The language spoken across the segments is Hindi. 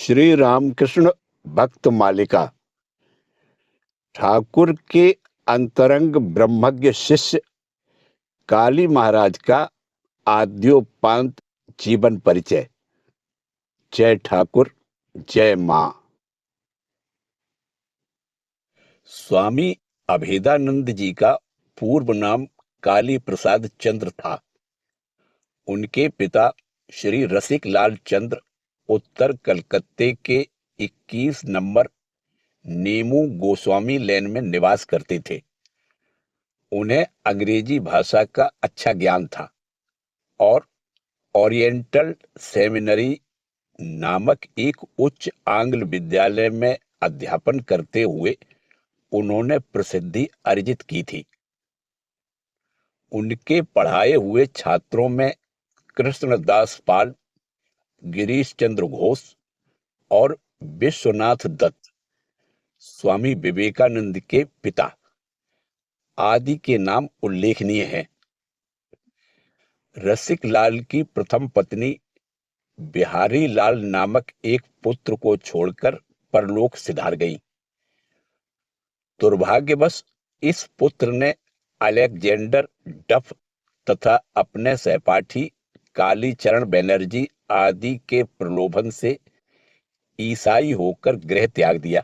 श्री रामकृष्ण भक्त मालिका। ठाकुर के अंतरंग ब्रह्मज्ञ शिष्य काली महाराज का आद्योपांत जीवन परिचय। जय ठाकुर, जय मां। स्वामी अभेदानंद जी का पूर्व नाम काली प्रसाद चंद्र था। उनके पिता श्री रसिक लाल चंद्र उत्तर कलकत्ते के 21 नंबर नेमू गोस्वामी लेन में निवास करते थे। उन्हें अंग्रेजी भाषा का अच्छा ज्ञान था और ओरिएंटल सेमिनरी नामक एक उच्च आंग्ल विद्यालय में अध्यापन करते हुए उन्होंने प्रसिद्धि अर्जित की थी। उनके पढ़ाए हुए छात्रों में कृष्णदास पाल, गिरीश चंद्र घोष और विश्वनाथ दत्त, स्वामी विवेकानंद के पिता आदि के नाम उल्लेखनीय हैं। रसिक लाल की प्रथम पत्नी बिहारी लाल नामक एक पुत्र को छोड़कर परलोक सिधार गई। दुर्भाग्यवश इस पुत्र ने अलेक्जेंडर डफ तथा अपने सहपाठी कालीचरण बनर्जी आदि के प्रलोभन से ईसाई होकर गृह त्याग दिया।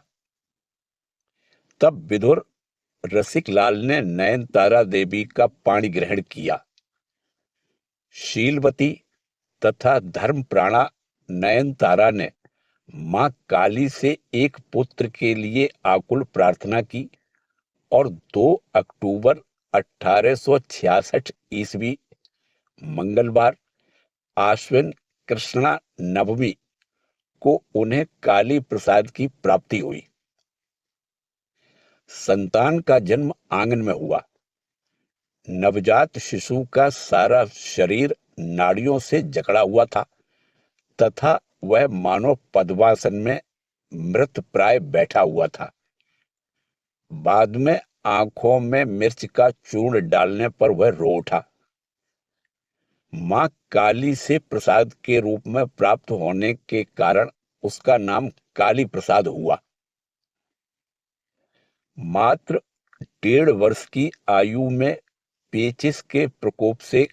तब विदुर रसिक लाल ने नयनतारा देवी का पाणी ग्रहण किया। शीलवती तथा धर्मप्राणा नयनतारा ने मां काली से एक पुत्र के लिए आकुल प्रार्थना की और 2 अक्टूबर 1866 ईस्वी मंगलवार आश्विन कृष्णा नवमी को उन्हें काली प्रसाद की प्राप्ति हुई। संतान का जन्म आंगन में हुआ। नवजात शिशु का सारा शरीर नाड़ियों से जकड़ा हुआ था तथा वह मानो पद्मासन में मृत प्राय बैठा हुआ था। बाद में आंखों में मिर्च का चूर्ण डालने पर वह रो उठा। मां काली से प्रसाद के रूप में प्राप्त होने के कारण उसका नाम काली प्रसाद हुआ। मात्र 1.5 वर्ष की आयु में पेचिस के प्रकोप से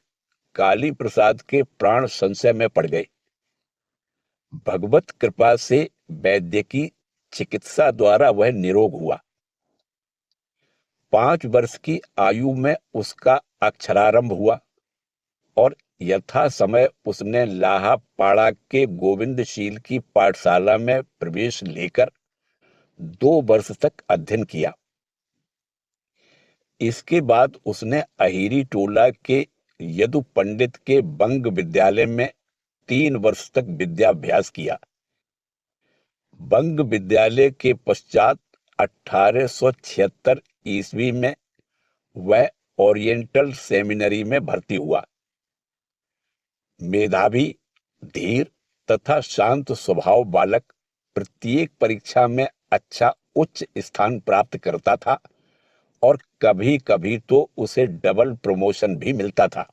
काली प्रसाद के प्राण संशय में पड़ गए। भगवत कृपा से वैद्य की चिकित्सा द्वारा वह निरोग हुआ। 5 वर्ष की आयु में उसका अक्षरारंभ हुआ और यथा समय उसने लाहापाड़ा के गोविंदशील की पाठशाला में प्रवेश लेकर 2 वर्ष तक अध्ययन किया। इसके बाद उसने अहिरी टोला के यदु पंडित के बंग विद्यालय में 3 वर्ष तक विद्याभ्यास किया। बंग विद्यालय के पश्चात 1876 ईस्वी में वह ओरिएंटल सेमिनरी में भर्ती हुआ। मेधावी, धीर तथा शांत स्वभाव बालक प्रत्येक परीक्षा में अच्छा उच्च स्थान प्राप्त करता था और कभी कभी तो उसे डबल प्रमोशन भी मिलता था।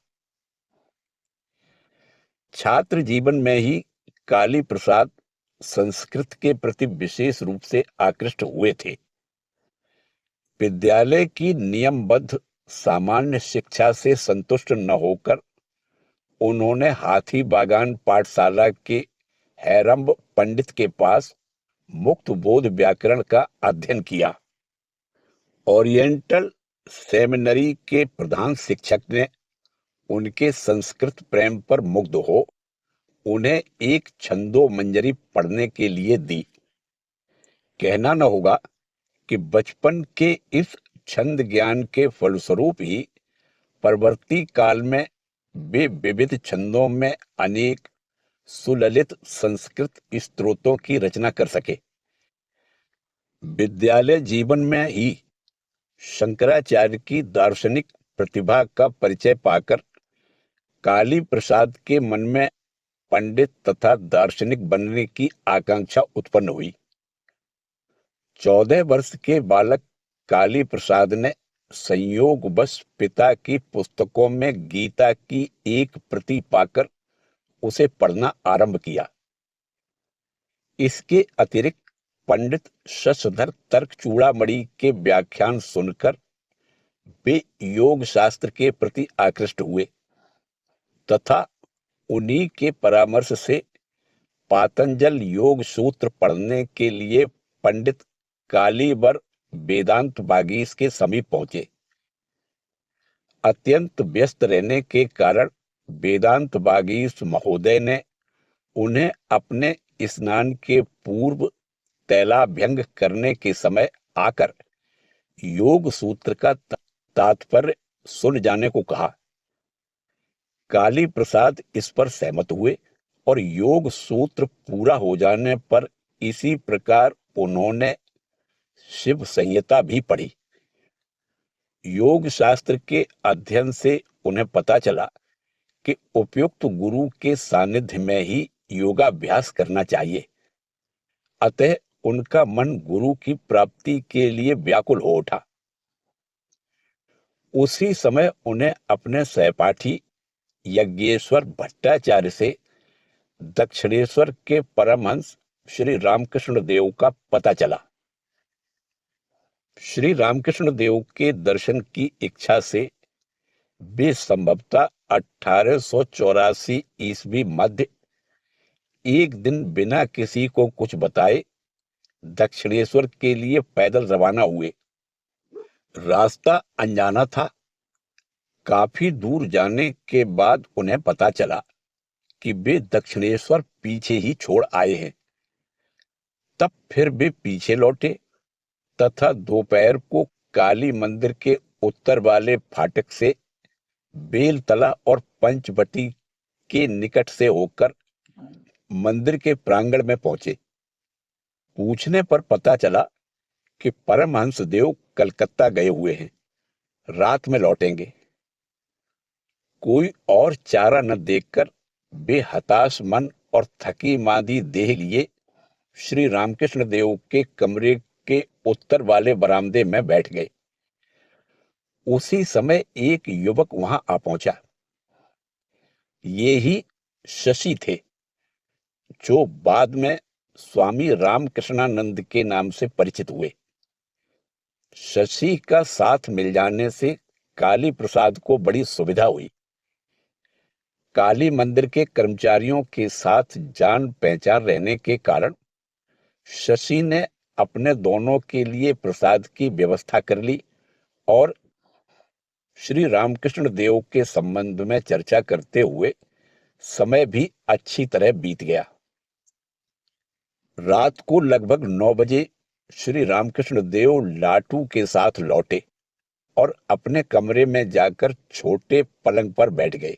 छात्र जीवन में ही काली प्रसाद संस्कृत के प्रति विशेष रूप से आकृष्ट हुए थे। विद्यालय की नियमबद्ध सामान्य शिक्षा से संतुष्ट न होकर उन्होंने हाथी बागान पाठशाला के हैरम्ब पंडित के पास मुक्त बोध व्याकरण का अध्ययन किया। ओरिएंटल सेमिनरी के प्रधान शिक्षक ने उनके संस्कृत प्रेम पर मुग्ध हो उन्हें एक छंदो मंजरी पढ़ने के लिए दी। कहना न होगा कि बचपन के इस छंद ज्ञान के फलस्वरूप ही परवर्ती काल में वे विविध छंदों में अनेक सुललित संस्कृत स्तोत्रों की रचना कर सके। विद्यालय जीवन में ही शंकराचार्य की दार्शनिक प्रतिभा का परिचय पाकर काली प्रसाद के मन में पंडित तथा दार्शनिक बनने की आकांक्षा उत्पन्न हुई। 14 वर्ष के बालक काली प्रसाद ने संयोगवश पिता की पुस्तकों में गीता की एक प्रति पाकर उसे पढ़ना आरंभ किया। इसके अतिरिक्त पंडित शशधर तर्क चूड़ामणि के व्याख्यान सुनकर वे योग शास्त्र के प्रति आकृष्ट हुए तथा उन्हीं के परामर्श से पातंजल योग सूत्र पढ़ने के लिए पंडित कालीबर वेदांत बागीश के समीप पहुंचे। अत्यंत व्यस्त रहने के कारण वेदांत बागीश महोदय ने उन्हें अपने स्नान के पूर्व तैलाभ्यंग करने के समय आकर योग सूत्र का तात्पर्य सुन जाने को कहा। काली प्रसाद इस पर सहमत हुए और योग सूत्र पूरा हो जाने पर इसी प्रकार उन्होंने शिव संहिता भी पढ़ी। योग शास्त्र के अध्ययन से उन्हें पता चला कि उपयुक्त गुरु के सानिध्य में ही योगाभ्यास करना चाहिए। अतः उनका मन गुरु की प्राप्ति के लिए व्याकुल हो उठा। उसी समय उन्हें अपने सहपाठी यज्ञेश्वर भट्टाचार्य से दक्षिणेश्वर के परमहंस श्री रामकृष्ण देव का पता चला। श्री रामकृष्ण देव के दर्शन की इच्छा से वे संभवतः 1884 ईस्वी मध्य एक दिन बिना किसी को कुछ बताए दक्षिणेश्वर के लिए पैदल रवाना हुए। रास्ता अनजाना था। काफी दूर जाने के बाद उन्हें पता चला कि वे दक्षिणेश्वर पीछे ही छोड़ आए हैं। तब फिर वे पीछे लौटे तथा दोपहर को काली मंदिर के उत्तर वाले फाटक से बेलतला और पंचवटी के निकट से होकर मंदिर के प्रांगण में पहुंचे। पूछने पर पता चला कि परमहंस देव कलकत्ता गए हुए हैं, रात में लौटेंगे। कोई और चारा न देखकर वे हताश मन और थकी मांदी देह लिए श्री रामकृष्ण देव के कमरे के उत्तर वाले बरामदे में बैठ गए। उसी समय एक युवक वहां आ पहुंचा। ये ही शशि थे, जो बाद में स्वामी रामकृष्णानंद के नाम से परिचित हुए। शशि का साथ मिल जाने से काली प्रसाद को बड़ी सुविधा हुई। काली मंदिर के कर्मचारियों के साथ जान पहचान रहने के कारण शशि ने अपने दोनों के लिए प्रसाद की व्यवस्था कर ली और श्री रामकृष्ण देव के संबंध में चर्चा करते हुए समय भी अच्छी तरह बीत गया। रात को लगभग 9 बजे श्री रामकृष्ण देव लाटू के साथ लौटे और अपने कमरे में जाकर छोटे पलंग पर बैठ गए।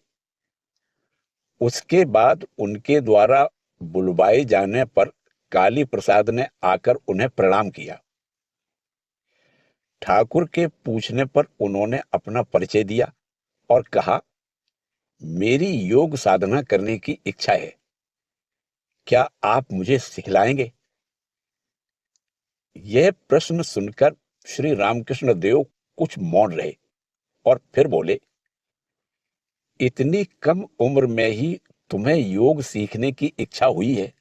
उसके बाद उनके द्वारा बुलवाए जाने पर काली प्रसाद ने आकर उन्हें प्रणाम किया। ठाकुर के पूछने पर उन्होंने अपना परिचय दिया और कहा, मेरी योग साधना करने की इच्छा है, क्या आप मुझे सिखलाएंगे? यह प्रश्न सुनकर श्री रामकृष्ण देव कुछ मौन रहे और फिर बोले, इतनी कम उम्र में ही तुम्हें योग सीखने की इच्छा हुई है,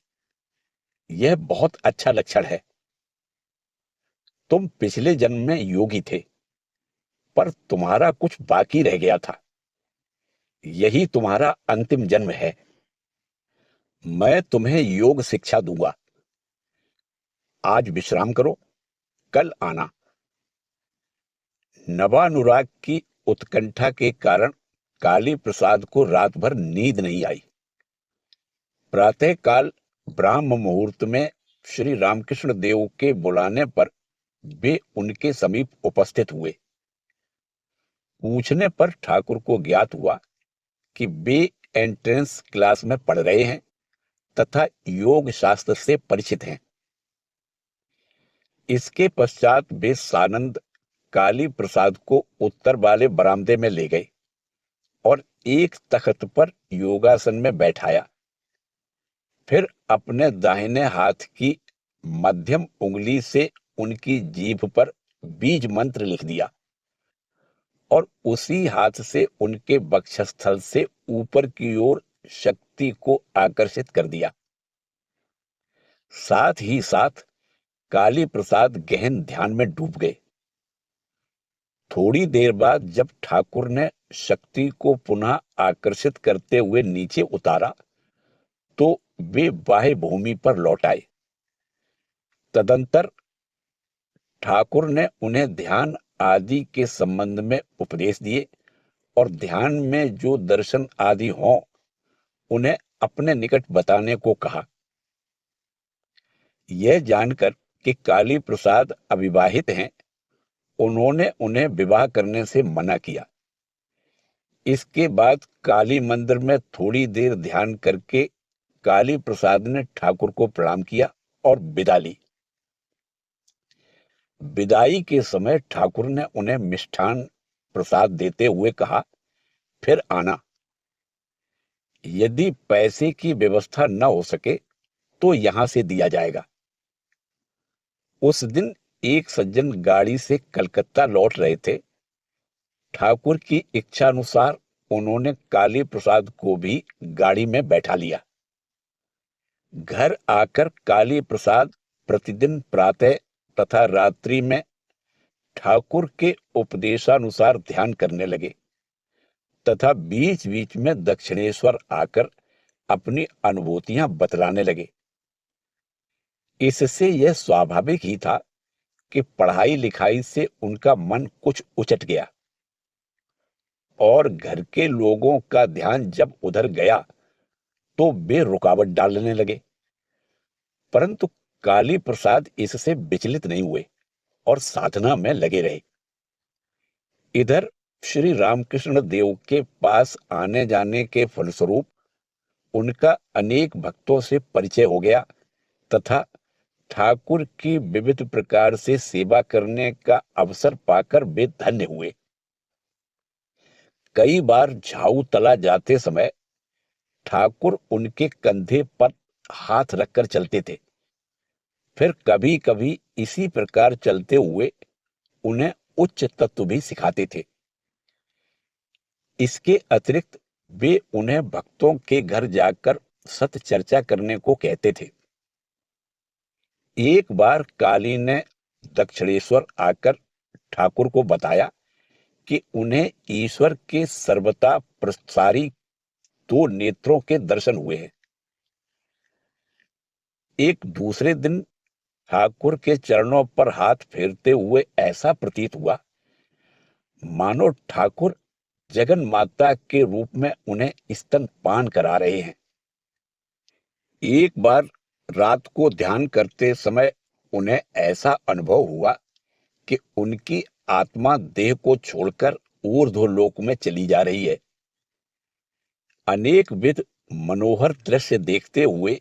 यह बहुत अच्छा लक्षण है। तुम पिछले जन्म में योगी थे, पर तुम्हारा कुछ बाकी रह गया था। यही तुम्हारा अंतिम जन्म है। मैं तुम्हें योग शिक्षा दूंगा। आज विश्राम करो, कल आना। नवानुराग की उत्कंठा के कारण काली प्रसाद को रात भर नींद नहीं आई। प्रातःकाल ब्राह्म मुहूर्त में श्री रामकृष्ण देव के बुलाने पर वे उनके समीप उपस्थित हुए। पूछने पर ठाकुर को ज्ञात हुआ कि वे एंट्रेंस क्लास में पढ़ रहे हैं तथा योग शास्त्र से परिचित हैं। इसके पश्चात वे सानंद काली प्रसाद को उत्तर वाले बरामदे में ले गए और एक तख्त पर योगासन में बैठाया। फिर अपने दाहिने हाथ की मध्यम उंगली से उनकी जीभ पर बीज मंत्र लिख दिया और उसी हाथ से उनके वक्षस्थल से ऊपर की ओर शक्ति को आकर्षित कर दिया। साथ ही साथ काली प्रसाद गहन ध्यान में डूब गए। थोड़ी देर बाद जब ठाकुर ने शक्ति को पुनः आकर्षित करते हुए नीचे उतारा तो वे बाह्य भूमि पर लौट आए। तदंतर ठाकुर ने उन्हें ध्यान आदि के संबंध में उपदेश दिए और ध्यान में जो दर्शन आदि हों उन्हें अपने निकट बताने को कहा। यह जानकर कि काली प्रसाद अविवाहित हैं, उन्होंने उन्हें विवाह करने से मना किया। इसके बाद काली मंदिर में थोड़ी देर ध्यान करके काली प्रसाद ने ठाकुर को प्रणाम किया और विदा ली। विदाई के समय ठाकुर ने उन्हें मिष्ठान प्रसाद देते हुए कहा, फिर आना। यदि पैसे की व्यवस्था न हो सके तो यहां से दिया जाएगा। उस दिन एक सज्जन गाड़ी से कलकत्ता लौट रहे थे। ठाकुर की इच्छा अनुसार उन्होंने काली प्रसाद को भी गाड़ी में बैठा लिया। घर आकर काली प्रसाद प्रतिदिन प्रातः तथा रात्रि में ठाकुर के उपदेशानुसार ध्यान करने लगे तथा बीच बीच में दक्षिणेश्वर आकर अपनी अनुभूतियां बतलाने लगे। इससे यह स्वाभाविक ही था कि पढ़ाई लिखाई से उनका मन कुछ उचट गया और घर के लोगों का ध्यान जब उधर गया तो वे रुकावट डालने लगे। परंतु काली प्रसाद इससे विचलित नहीं हुए और साधना में लगे रहे। इधर श्री रामकृष्ण देव के पास आने जाने के फलस्वरूप उनका अनेक भक्तों से परिचय हो गया तथा ठाकुर की विविध प्रकार से सेवा करने का अवसर पाकर वे धन्य हुए। कई बार झाऊ तला जाते समय ठाकुर उनके कंधे पर हाथ रखकर चलते थे। फिर कभी कभी इसी प्रकार चलते हुए उन्हें उच्च तत्व भी सिखाते थे। इसके अतिरिक्त वे उन्हें भक्तों के घर जाकर सत चर्चा करने को कहते थे। एक बार काली ने दक्षिणेश्वर आकर ठाकुर को बताया कि उन्हें ईश्वर के सर्वथा प्रसारी दो नेत्रों के दर्शन हुए हैं। एक दूसरे दिन ठाकुर के चरणों पर हाथ फेरते हुए ऐसा प्रतीत हुआ मानो ठाकुर जगन माता के रूप में उन्हें स्तनपान करा रहे हैं। एक बार रात को ध्यान करते समय उन्हें ऐसा अनुभव हुआ कि उनकी आत्मा देह को छोड़कर ऊर्ध्वलोक में चली जा रही है। अनेक विध मनोहर दृश्य देखते हुए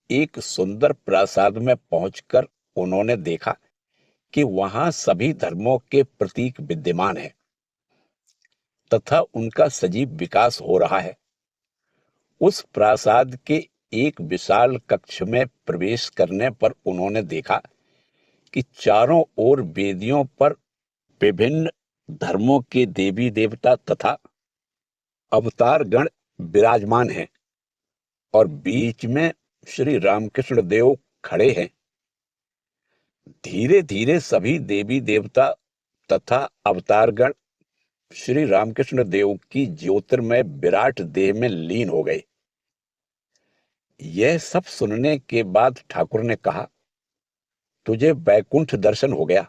एक सुंदर प्रासाद में पहुंचकर उन्होंने देखा कि वहां सभी धर्मों के प्रतीक विद्यमान हैं तथा उनका सजीव विकास हो रहा है। उस प्रासाद के एक विशाल कक्ष में प्रवेश करने पर उन्होंने देखा कि चारों ओर वेदियों पर विभिन्न धर्मों के देवी देवता तथा अवतार गण विराजमान हैं और बीच में श्री रामकृष्ण देव खड़े हैं। धीरे धीरे सभी देवी देवता तथा अवतारगण श्री रामकृष्ण देव की ज्योतिर्मय विराट देह में लीन हो गए। यह सब सुनने के बाद ठाकुर ने कहा, तुझे वैकुंठ दर्शन हो गया।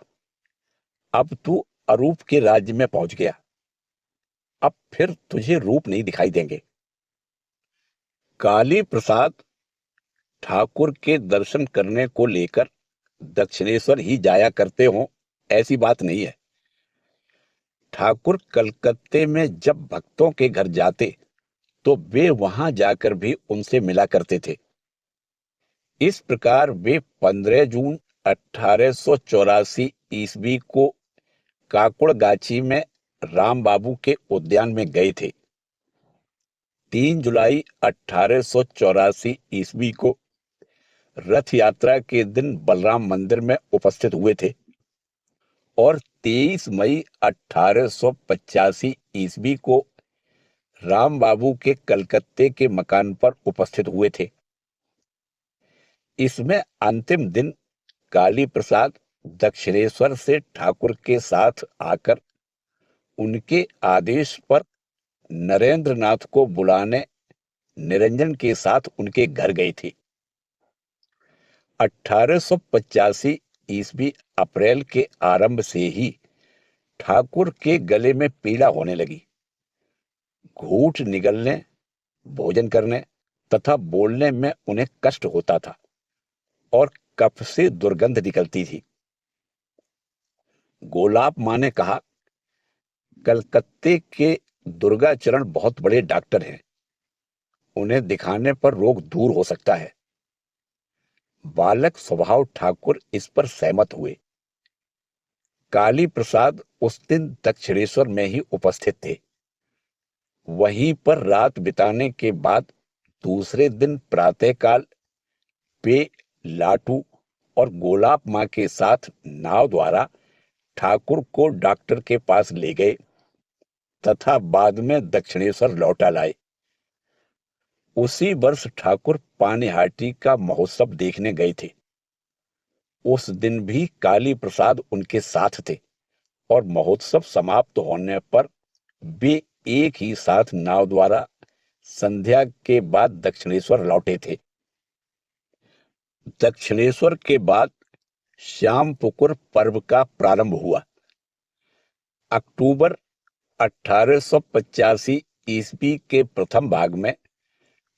अब तू अरूप के राज्य में पहुंच गया। अब फिर तुझे रूप नहीं दिखाई देंगे। काली प्रसाद ठाकुर के दर्शन करने को लेकर दक्षिणेश्वर ही जाया करते हों ऐसी बात नहीं है। ठाकुर कलकत्ते में जब भक्तों के घर जाते तो वे वहां जाकर भी उनसे मिला करते थे। इस प्रकार वे 15 जून 1884 ईस्वी को काकुड़गाछी में राम बाबू के उद्यान में गए थे। 3 जुलाई 1884 ईस्वी को रथ यात्रा के दिन बलराम मंदिर में उपस्थित हुए थे और 23 मई 1885 ईस्वी को राम बाबू के कलकत्ते के मकान पर उपस्थित हुए थे। इसमें अंतिम दिन काली प्रसाद दक्षिणेश्वर से ठाकुर के साथ आकर उनके आदेश पर नरेंद्र नाथ को बुलाने निरंजन के साथ उनके घर गई थी। 1885 ईस्वी अप्रैल के आरंभ से ही ठाकुर के गले में पीड़ा होने लगी। घूंट निगलने, भोजन करने तथा बोलने में उन्हें कष्ट होता था और कफ से दुर्गंध निकलती थी। गोलाब मां ने कहा, कलकत्ते के दुर्गाचरण बहुत बड़े डॉक्टर हैं, उन्हें दिखाने पर रोग दूर हो सकता है। बालक स्वभाव ठाकुर इस पर सहमत हुए। काली प्रसाद उस दिन दक्षिणेश्वर में ही उपस्थित थे। वहीं पर रात बिताने के बाद दूसरे दिन प्रातःकाल वे लाटू और गोलाब मां के साथ नाव द्वारा ठाकुर को डॉक्टर के पास ले गए तथा बाद में दक्षिणेश्वर लौटा लाए। उसी वर्ष ठाकुर पानीहाटी का महोत्सव देखने गए थे। उस दिन भी काली प्रसाद उनके साथ थे और महोत्सव समाप्त होने पर वे एक ही साथ नाव द्वारा संध्या के बाद दक्षिणेश्वर लौटे थे। दक्षिणेश्वर के बाद श्यामपुकुर पर्व का प्रारंभ हुआ। अक्टूबर 1885 ईस्वी के प्रथम भाग में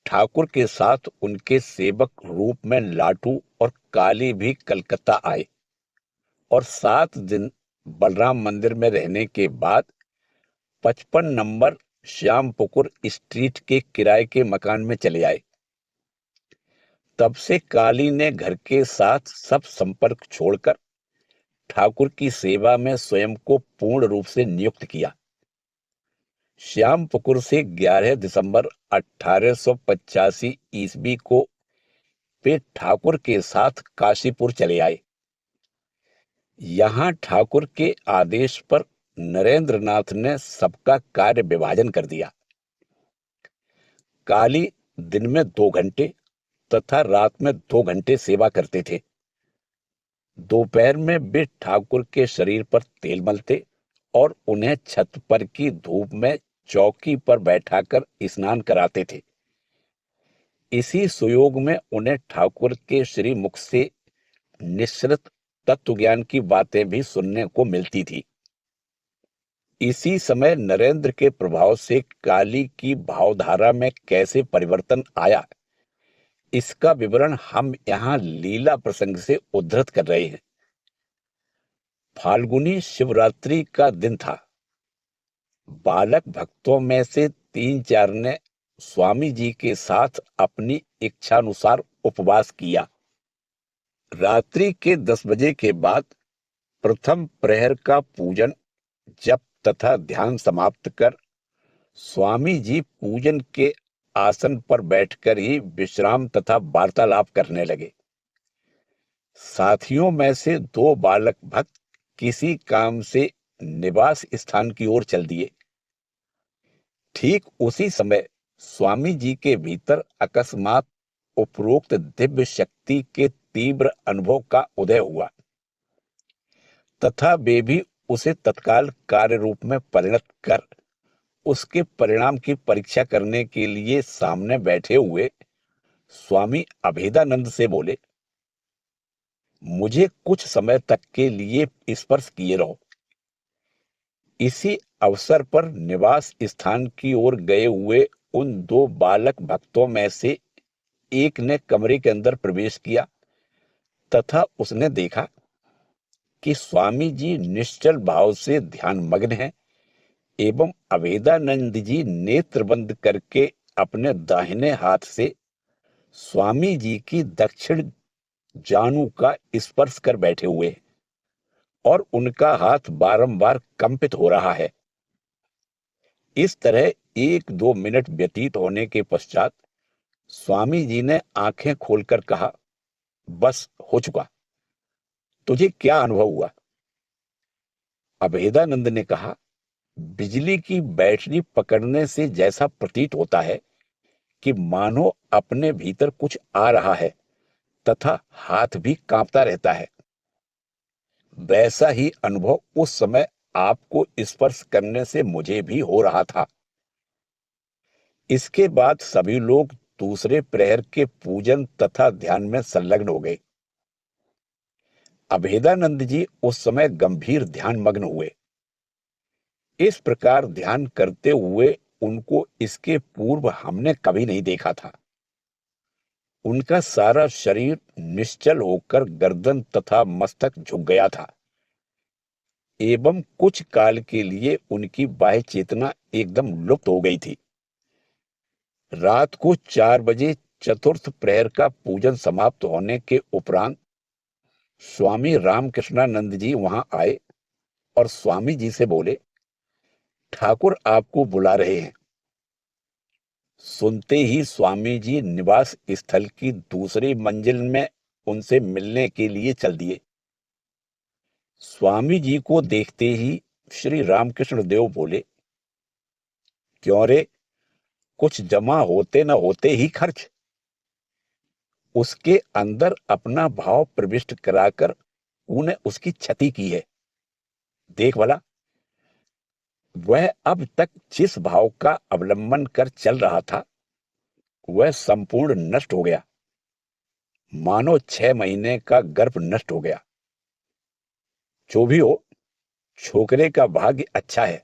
ठाकुर के साथ उनके सेवक रूप में लाटू और काली भी कलकत्ता आए और 7 दिन बलराम मंदिर में रहने के बाद 55 नंबर श्यामपुकुर स्ट्रीट के किराए के मकान में चले आए। तब से काली ने घर के साथ सब संपर्क छोड़कर ठाकुर की सेवा में स्वयं को पूर्ण रूप से नियुक्त किया। श्यामपुकुर से 11 दिसंबर 1885 ईस्वी को वे ठाकुर के साथ काशीपुर चले आए। यहां ठाकुर के आदेश पर नरेंद्र नाथ ने सबका कार्य विभाजन कर दिया। काली दिन में 2 घंटे तथा रात में 2 घंटे सेवा करते थे। दोपहर में वे ठाकुर के शरीर पर तेल मलते और उन्हें छत पर की धूप में चौकी पर बैठाकर स्नान कराते थे। इसी सुयोग में उन्हें ठाकुर के श्री मुख से निश्रित तत्व ज्ञान की बातें भी सुनने को मिलती थी। इसी समय नरेंद्र के प्रभाव से काली की भावधारा में कैसे परिवर्तन आया, इसका विवरण हम यहाँ लीला प्रसंग से उद्धृत कर रहे हैं। फाल्गुनी शिवरात्रि का दिन था। बालक भक्तों में से 3-4 ने स्वामी जी के साथ अपनी इच्छानुसार उपवास किया। रात्रि के 10 बजे के बाद प्रथम प्रहर का पूजन, जप तथा ध्यान समाप्त कर स्वामी जी पूजन के आसन पर बैठकर ही विश्राम तथा वार्तालाप करने लगे। साथियों में से 2 बालक भक्त किसी काम से निवास स्थान की ओर चल दिए। ठीक उसी समय स्वामी जी के भीतर अकस्मात उपरोक्त दिव्य शक्ति के तीव्र अनुभव का उदय हुआ तथा वे भी उसे तत्काल कार्य रूप में परिणत कर उसके परिणाम की परीक्षा करने के लिए सामने बैठे हुए स्वामी अभेदानंद से बोले, मुझे कुछ समय तक के लिए स्पर्श किए रहो। इसी अवसर पर निवास स्थान की ओर गए हुए उन 2 बालक भक्तों में से एक ने कमरे के अंदर प्रवेश किया तथा उसने देखा कि स्वामी जी निश्चल भाव से ध्यान मग्न हैं एवं अभेदानंद जी नेत्र बंद करके अपने दाहिने हाथ से स्वामी जी की दक्षिण जानु का स्पर्श कर बैठे हुए और उनका हाथ बारंबार कंपित हो रहा है। इस तरह 1-2 मिनट व्यतीत होने के पश्चात स्वामी जी ने आंखें खोलकर कहा, बस हो चुका, तुझे क्या अनुभव हुआ? अभेदानंद ने कहा, बिजली की बैटरी पकड़ने से जैसा प्रतीत होता है कि मानो अपने भीतर कुछ आ रहा है तथा हाथ भी कांपता रहता है। वैसा ही अनुभव उस समय आपको स्पर्श करने से मुझे भी हो रहा था। इसके बाद सभी लोग दूसरे प्रहर के पूजन तथा ध्यान में संलग्न हो गए। अभेदानंद जी उस समय गंभीर ध्यान मग्न हुए। इस प्रकार ध्यान करते हुए उनको इसके पूर्व हमने कभी नहीं देखा था। उनका सारा शरीर निश्चल होकर गर्दन तथा मस्तक झुक गया था एवं कुछ काल के लिए उनकी बाह्य चेतना एकदम लुप्त हो गई थी। रात को 4 बजे चतुर्थ प्रहर का पूजन समाप्त होने के उपरांत स्वामी रामकृष्णानंद जी वहां आए और स्वामी जी से बोले, ठाकुर आपको बुला रहे हैं। सुनते ही स्वामी जी निवास स्थल की दूसरी मंजिल में उनसे मिलने के लिए चल दिए। स्वामी जी को देखते ही श्री रामकृष्ण देव बोले, क्यों रे, कुछ जमा होते न होते ही खर्च। उसके अंदर अपना भाव प्रविष्ट कराकर तूने उसकी क्षति की है। देख भला, वह अब तक जिस भाव का अवलंबन कर चल रहा था वह संपूर्ण नष्ट हो गया, मानो 6 महीने का गर्भ नष्ट हो गया। जो भी हो, छोकरे का भाग्य अच्छा है।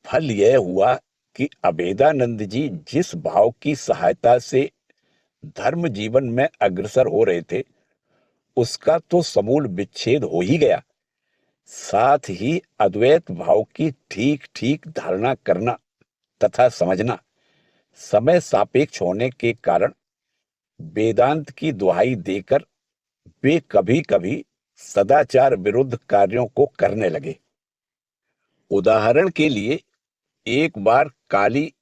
फल यह हुआ कि अभेदानंद जी जिस भाव की सहायता से धर्म जीवन में अग्रसर हो रहे थे उसका तो समूल विच्छेद हो ही गया, साथ ही अद्वैत भाव की ठीक ठीक धारणा करना तथा समझना समय सापेक्ष होने के कारण वेदांत की दुहाई देकर वे कभी कभी सदाचार विरुद्ध कार्यों को करने लगे। उदाहरण के लिए एक बार काली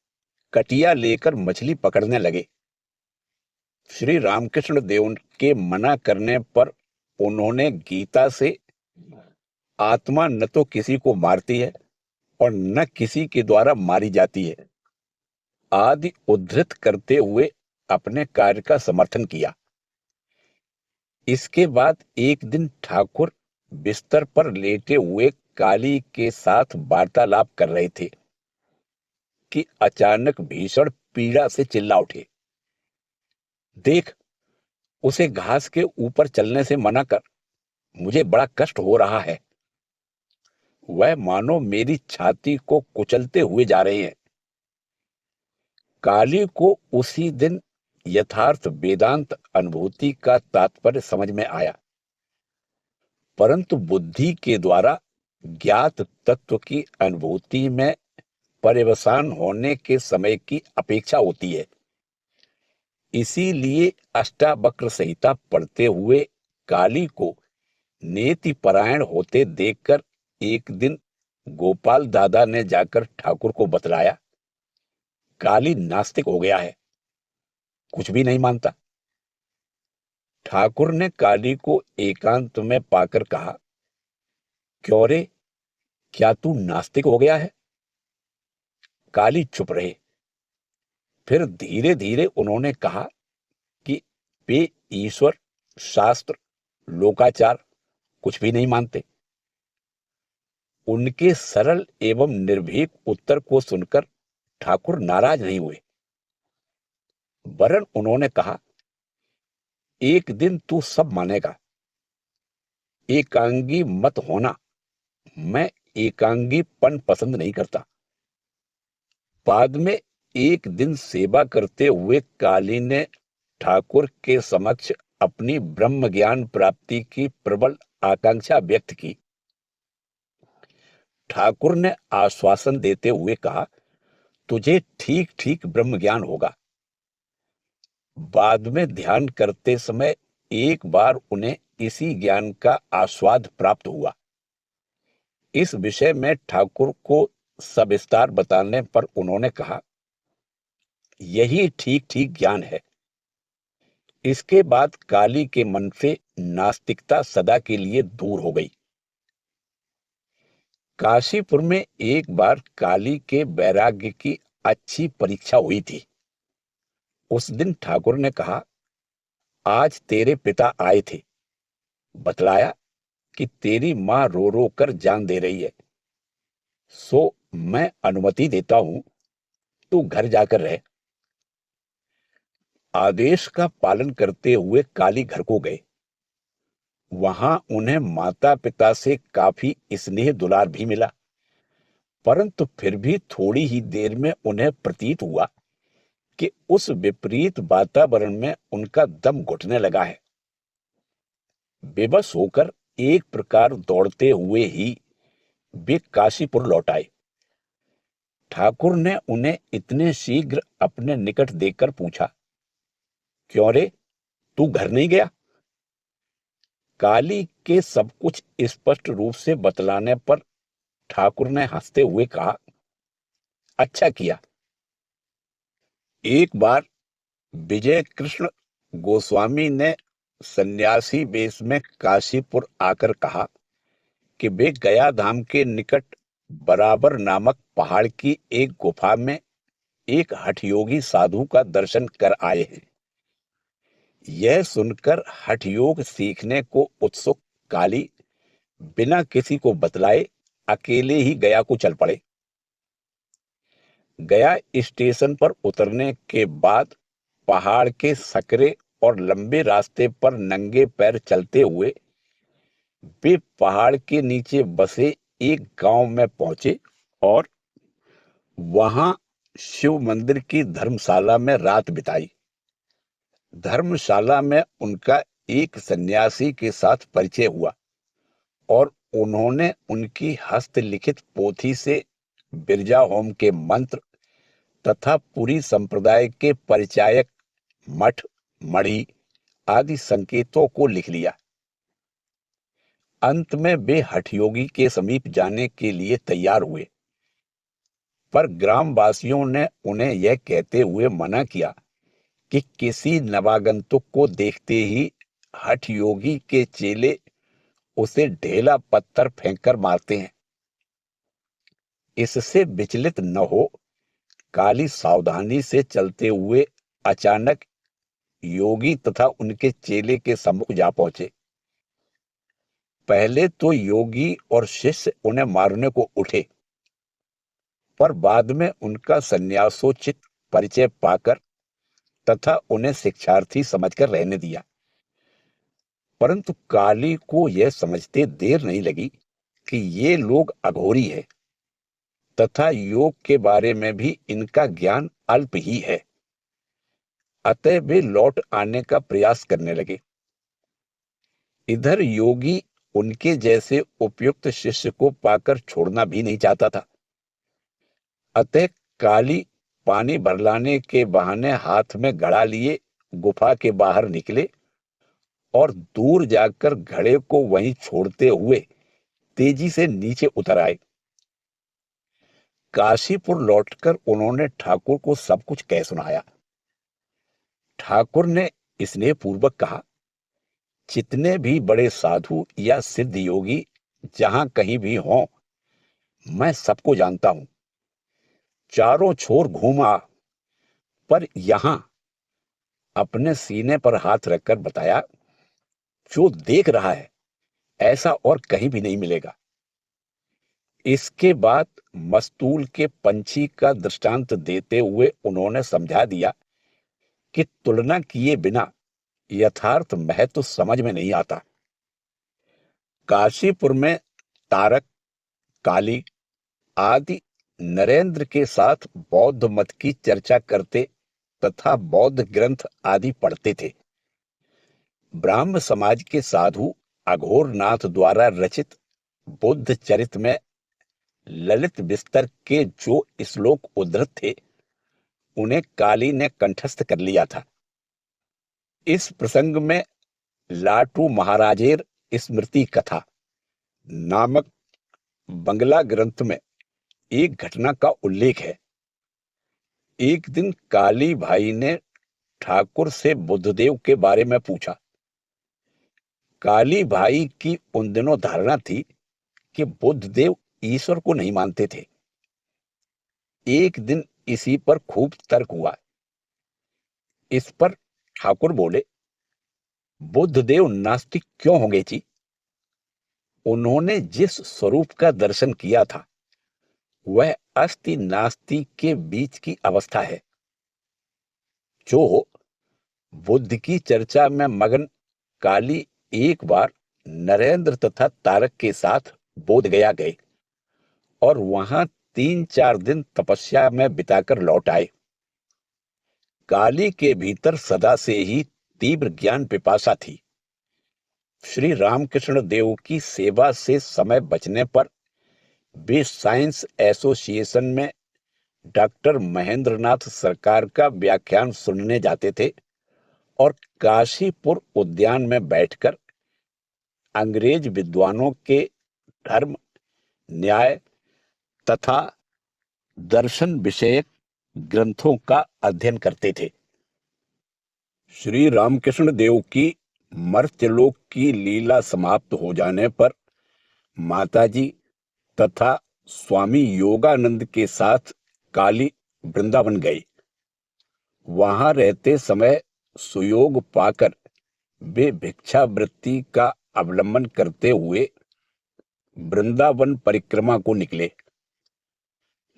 कटिया लेकर मछली पकड़ने लगे। श्री रामकृष्ण देव के मना करने पर उन्होंने गीता से आत्मा न तो किसी को मारती है और न किसी के द्वारा मारी जाती है आदि उद्धृत करते हुए अपने कार्य का समर्थन किया। इसके बाद एक दिन ठाकुर बिस्तर पर लेटे हुए काली के साथ वार्तालाप कर रहे थे कि अचानक भीषण पीड़ा से चिल्ला उठे, देख, उसे घास के ऊपर चलने से मना कर, मुझे बड़ा कष्ट हो रहा है। वह मानो मेरी छाती को कुचलते हुए जा रहे हैं। काली को उसी दिन यथार्थ वेदांत अनुभूति का तात्पर्य समझ में आया, परंतु बुद्धि के द्वारा ज्ञात तत्व की अनुभूति में पर्यवसान होने के समय की अपेक्षा होती है। इसीलिए अष्टावक्र संहिता पढ़ते हुए काली को नेति परायण होते देखकर एक दिन गोपाल दादा ने जाकर ठाकुर को बतलाया, काली नास्तिक हो गया है, कुछ भी नहीं मानता। ठाकुर ने काली को एकांत में पाकर कहा, क्यों रे, क्या तू नास्तिक हो गया है? काली चुप रहे। फिर धीरे धीरे उन्होंने कहा कि वे ईश्वर, शास्त्र, लोकाचार कुछ भी नहीं मानते। उनके सरल एवं निर्भीक उत्तर को सुनकर ठाकुर नाराज नहीं हुए, वरन उन्होंने कहा, एक दिन तू सब मानेगा। एकांगी मत होना, मैं एकांगीपन पसंद नहीं करता। बाद में एक दिन सेवा करते हुए काली ने ठाकुर के समक्ष अपनी ब्रह्म ज्ञान प्राप्ति की प्रबल आकांक्षा व्यक्त की। ठाकुर ने आश्वासन देते हुए कहा, तुझे ठीक ठीक ब्रह्म ज्ञान होगा। बाद में ध्यान करते समय एक बार उन्हें इसी ज्ञान का आस्वाद प्राप्त हुआ। इस विषय में ठाकुर को सविस्तार बताने पर उन्होंने कहा, यही ठीक ठीक ज्ञान है। इसके बाद काली के मन से नास्तिकता सदा के लिए दूर हो गई। काशीपुर में एक बार काली के वैराग्य की अच्छी परीक्षा हुई थी। उस दिन ठाकुर ने कहा, आज तेरे पिता आए थे, बतलाया कि तेरी मां रो रो कर जान दे रही है, सो मैं अनुमति देता हूं, तू घर जाकर रह। आदेश का पालन करते हुए काली घर को गए। वहां उन्हें माता पिता से काफी स्नेह दुलार भी मिला, परंतु फिर भी थोड़ी ही देर में उन्हें प्रतीत हुआ कि उस विपरीत वातावरण में उनका दम घुटने लगा है। बेबस होकर एक प्रकार दौड़ते हुए ही वे काशीपुर लौट आए। ठाकुर ने उन्हें इतने शीघ्र अपने निकट देखकर पूछा, क्यों रे, तू घर नहीं गया? काली के सब कुछ स्पष्ट रूप से बतलाने पर ठाकुर ने हंसते हुए कहा, अच्छा किया। एक बार विजय कृष्ण गोस्वामी ने सन्यासी वेश में काशीपुर आकर कहा कि वे गया धाम के निकट बराबर नामक पहाड़ की एक गुफा में एक हठयोगी साधु का दर्शन कर आए हैं। यह सुनकर हठयोग सीखने को उत्सुक काली बिना किसी को बतलाए अकेले ही गया को चल पड़े। गया स्टेशन पर उतरने के बाद पहाड़ के सकरे और लंबे रास्ते पर नंगे पैर चलते हुए वे पहाड़ के नीचे बसे एक गांव में पहुंचे और वहां शिव मंदिर की धर्मशाला में रात बिताई। धर्मशाला में उनका एक सन्यासी के साथ परिचय हुआ और उन्होंने उनकी हस्तलिखित पोथी से बिरजा होम के मंत्र तथा पुरी संप्रदाय के परिचायक मठ, मढ़ी आदि संकेतों को लिख लिया। अंत में वे हठयोगी के समीप जाने के लिए तैयार हुए, पर ग्रामवासियों ने उन्हें यह कहते हुए मना किया कि किसी नवागंतुक को देखते ही हठयोगी के चेले उसे ढेला पत्थर फेंककर मारते हैं। इससे विचलित न हो काली सावधानी से चलते हुए अचानक योगी तथा उनके चेले के सम्मुख जा पहुंचे। पहले तो योगी और शिष्य उन्हें मारने को उठे, पर बाद में उनका संन्यासोचित परिचय पाकर तथा उन्हें शिक्षार्थी समझकर रहने दिया। परंतु काली को यह समझते देर नहीं लगी कि ये लोग अघोरी है तथा योग के बारे में भी इनका ज्ञान अल्प ही है। अतः वे लौट आने का प्रयास करने लगे। इधर योगी उनके जैसे उपयुक्त शिष्य को पाकर छोड़ना भी नहीं चाहता था। अतः काली पानी भरलाने के बहाने हाथ में घड़ा लिए गुफा के बाहर निकले और दूर जाकर घड़े को वहीं छोड़ते हुए तेजी से नीचे उतर आए। काशीपुर लौटकर उन्होंने ठाकुर को सब कुछ कह सुनाया। ठाकुर ने स्नेहपूर्वक कहा, जितने भी बड़े साधु या सिद्ध योगी जहां कहीं भी हों, मैं सबको जानता हूं। चारों छोर घूमा, पर यहां अपने सीने पर हाथ रखकर बताया, जो देख रहा है ऐसा और कहीं भी नहीं मिलेगा। इसके बाद मस्तूल के पंछी का दृष्टांत देते हुए उन्होंने समझा दिया कि तुलना किए बिना यथार्थ महत्व समझ में नहीं आता। काशीपुर में तारक, काली आदि नरेंद्र के साथ बौद्ध मत की चर्चा करते तथा बौद्ध ग्रंथ आदि पढ़ते थे। ब्राह्म समाज के साधु अघोरनाथ द्वारा रचित बुद्ध चरित में ललित बिस्तर के जो श्लोक उद्धृत थे, उन्हें काली ने कंठस्थ कर लिया था। इस प्रसंग में लाटू महाराजेर स्मृति कथा नामक बंगला ग्रंथ में एक घटना का उल्लेख है। एक दिन काली भाई ने ठाकुर से बुद्धदेव के बारे में पूछा। काली भाई की उन दिनों धारणा थी कि बुद्धदेव ईश्वर को नहीं मानते थे। एक दिन इसी पर खूब तर्क हुआ। इस पर ठाकुर बोले, बुद्धदेव नास्तिक क्यों होंगे जी? उन्होंने जिस स्वरूप का दर्शन किया था वह अस्ति नास्ति के बीच की अवस्था है। जो बुद्ध की चर्चा में मगन काली एक बार नरेंद्र तथा तारक के साथ बोध गया गए और वहां 3-4 दिन तपस्या में बिताकर लौट आए। काली के भीतर सदा से ही तीव्र ज्ञान पिपासा थी। श्री रामकृष्ण देव की सेवा से समय बचने पर वे साइंस एसोसिएशन में डॉक्टर महेंद्रनाथ सरकार का व्याख्यान सुनने जाते थे और काशीपुर उद्यान में बैठकर अंग्रेज विद्वानों के धर्म, न्याय तथा दर्शन विषयक ग्रंथों का अध्ययन करते थे। श्री रामकृष्ण देव की मर्त्यलोक की लीला समाप्त हो जाने पर माताजी तथा स्वामी योगानंद के साथ काली वृंदावन गए। वहां रहते समय सुयोग पाकर वे भिक्षावृत्ति का अवलंबन करते हुए वृंदावन परिक्रमा को निकले।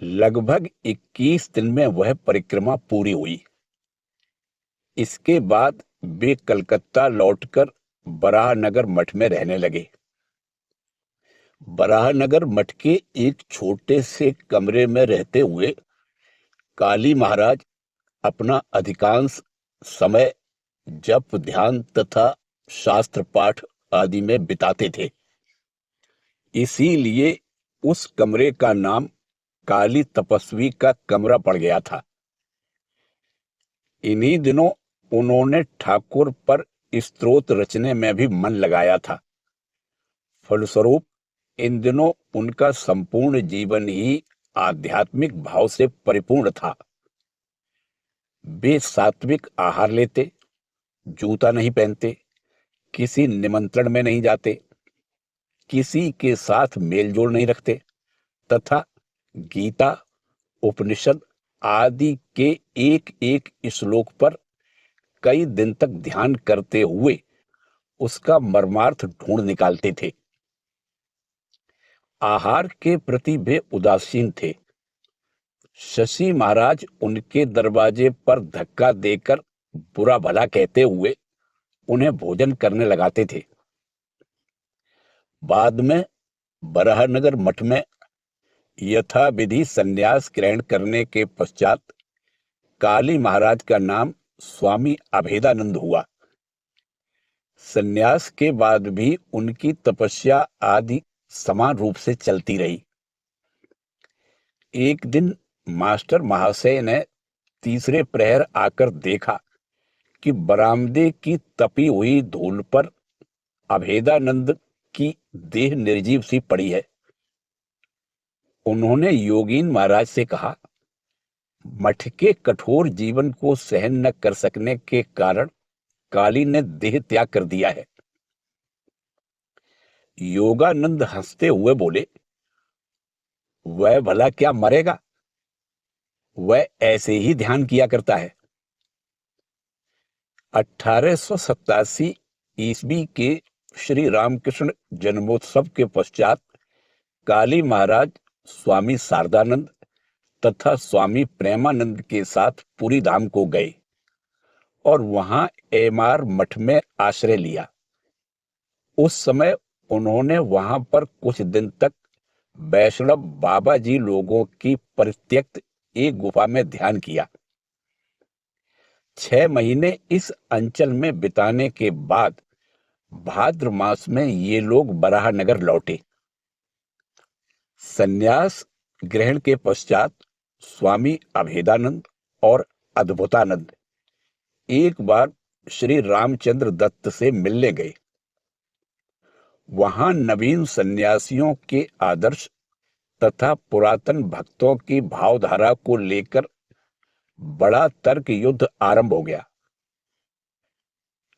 लगभग 21 दिन में वह परिक्रमा पूरी हुई। इसके बाद वे कलकत्ता लौटकर बराहनगर मठ में रहने लगे। बराहनगर मठ के एक छोटे से कमरे में रहते हुए काली महाराज अपना अधिकांश समय जप, ध्यान तथा शास्त्र पाठ आदि में बिताते थे। इसीलिए उस कमरे का नाम काली तपस्वी का कमरा पड़ गया था। इन्हीं दिनों उन्होंने ठाकुर पर स्तोत्र रचने में भी मन लगाया था। फलस्वरूप इन दिनों उनका संपूर्ण जीवन ही आध्यात्मिक भाव से परिपूर्ण था। वे सात्विक आहार लेते, जूता नहीं पहनते, किसी निमंत्रण में नहीं जाते, किसी के साथ मेलजोल नहीं रखते तथा गीता, उपनिषद आदि के एक एक श्लोक पर कई दिन तक ध्यान करते हुए उसका मर्मार्थ ढूंढ निकालते थे। आहार के प्रति वे उदासीन थे। शशि महाराज उनके दरवाजे पर धक्का देकर बुरा भला कहते हुए उन्हें भोजन करने लगाते थे। बाद में बराहनगर मठ में यथाविधि संन्यास ग्रहण करने के पश्चात काली महाराज का नाम स्वामी अभेदानंद हुआ। संन्यास के बाद भी उनकी तपस्या आदि समान रूप से चलती रही। एक दिन मास्टर महाशय ने तीसरे प्रहर आकर देखा कि बरामदे की तपी हुई धूल पर अभेदानंद की देह निर्जीव सी पड़ी है। उन्होंने योगीन महाराज से कहा, मठ के कठोर जीवन को सहन न कर सकने के कारण काली ने देह त्याग कर दिया है। योगानंद हंसते हुए बोले, वह भला क्या मरेगा? वह ऐसे ही ध्यान किया करता है। 1887 ईस्वी के श्री रामकृष्ण जन्मोत्सव के पश्चात काली महाराज स्वामी शारदानंद तथा स्वामी प्रेमानंद के साथ पुरी धाम को गए और वहां एमार मठ में आश्रय लिया। उस समय उन्होंने वहां पर कुछ दिन तक वैष्णव बाबा जी लोगों की परित्यक्त एक गुफा में ध्यान किया। 6 महीने इस अंचल में बिताने के बाद भाद्र मास में ये लोग बराहनगर लौटे। संन्यास ग्रहण के पश्चात स्वामी अभेदानंद और अद्भुतानंद एक बार श्री रामचंद्र दत्त से मिलने गए। वहां नवीन सन्यासियों के आदर्श तथा पुरातन भक्तों की भावधारा को लेकर बड़ा तर्क युद्ध आरंभ हो गया।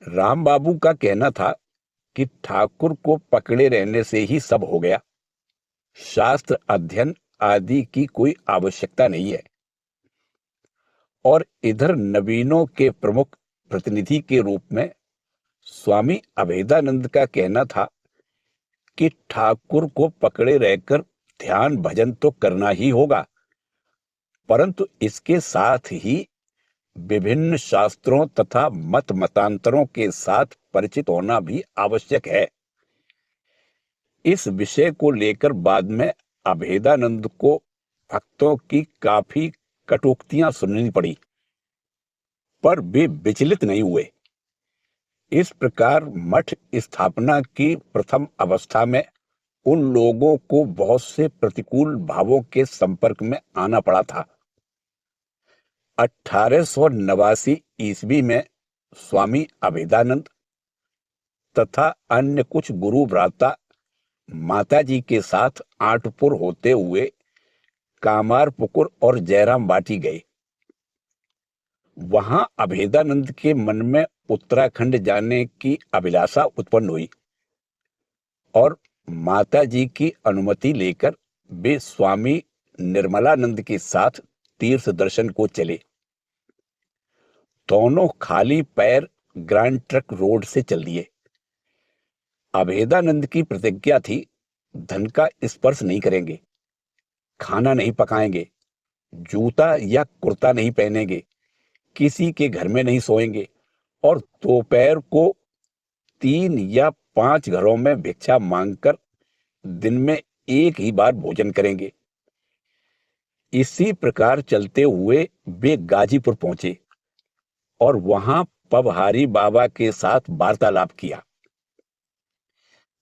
राम बाबू का कहना था कि ठाकुर को पकड़े रहने से ही सब हो गया, शास्त्र अध्ययन आदि की कोई आवश्यकता नहीं है। और इधर नवीनों के प्रमुख प्रतिनिधि के रूप में स्वामी अभेदानंद का कहना था कि ठाकुर को पकड़े रहकर ध्यान भजन तो करना ही होगा, परंतु इसके साथ ही विभिन्न शास्त्रों तथा मत मतांतरों के साथ परिचित होना भी आवश्यक है। इस विषय को लेकर बाद में अभेदानंद को भक्तों की काफी कटुक्तियां सुननी पड़ी, पर वे विचलित नहीं हुए। इस प्रकार मठ स्थापना की प्रथम अवस्था में उन लोगों को बहुत से प्रतिकूल भावों के संपर्क में आना पड़ा था। 1889 ईस्वी में स्वामी अभेदानंद तथा अन्य कुछ गुरु भ्राता माताजी के साथ आठपुर होते हुए कामारपुकुर और जयराम बाटी गए। वहां अभेदानंद के मन में उत्तराखंड जाने की अभिलाषा उत्पन्न हुई और माताजी की अनुमति लेकर वे स्वामी निर्मलानंद के साथ तीर्थ दर्शन को चले। दोनों खाली पैर ग्रैंड ट्रक रोड से चल दिए। अभेदानंद की प्रतिज्ञा थी, धन का स्पर्श नहीं करेंगे, खाना नहीं पकाएंगे, जूता या कुर्ता नहीं पहनेंगे, किसी के घर में नहीं सोएंगे और दोपहर को 3 या 5 घरों में भिक्षा मांगकर दिन में एक ही बार भोजन करेंगे। इसी प्रकार चलते हुए वे गाजीपुर पहुंचे और वहां पबहारी बाबा के साथ वार्तालाप किया।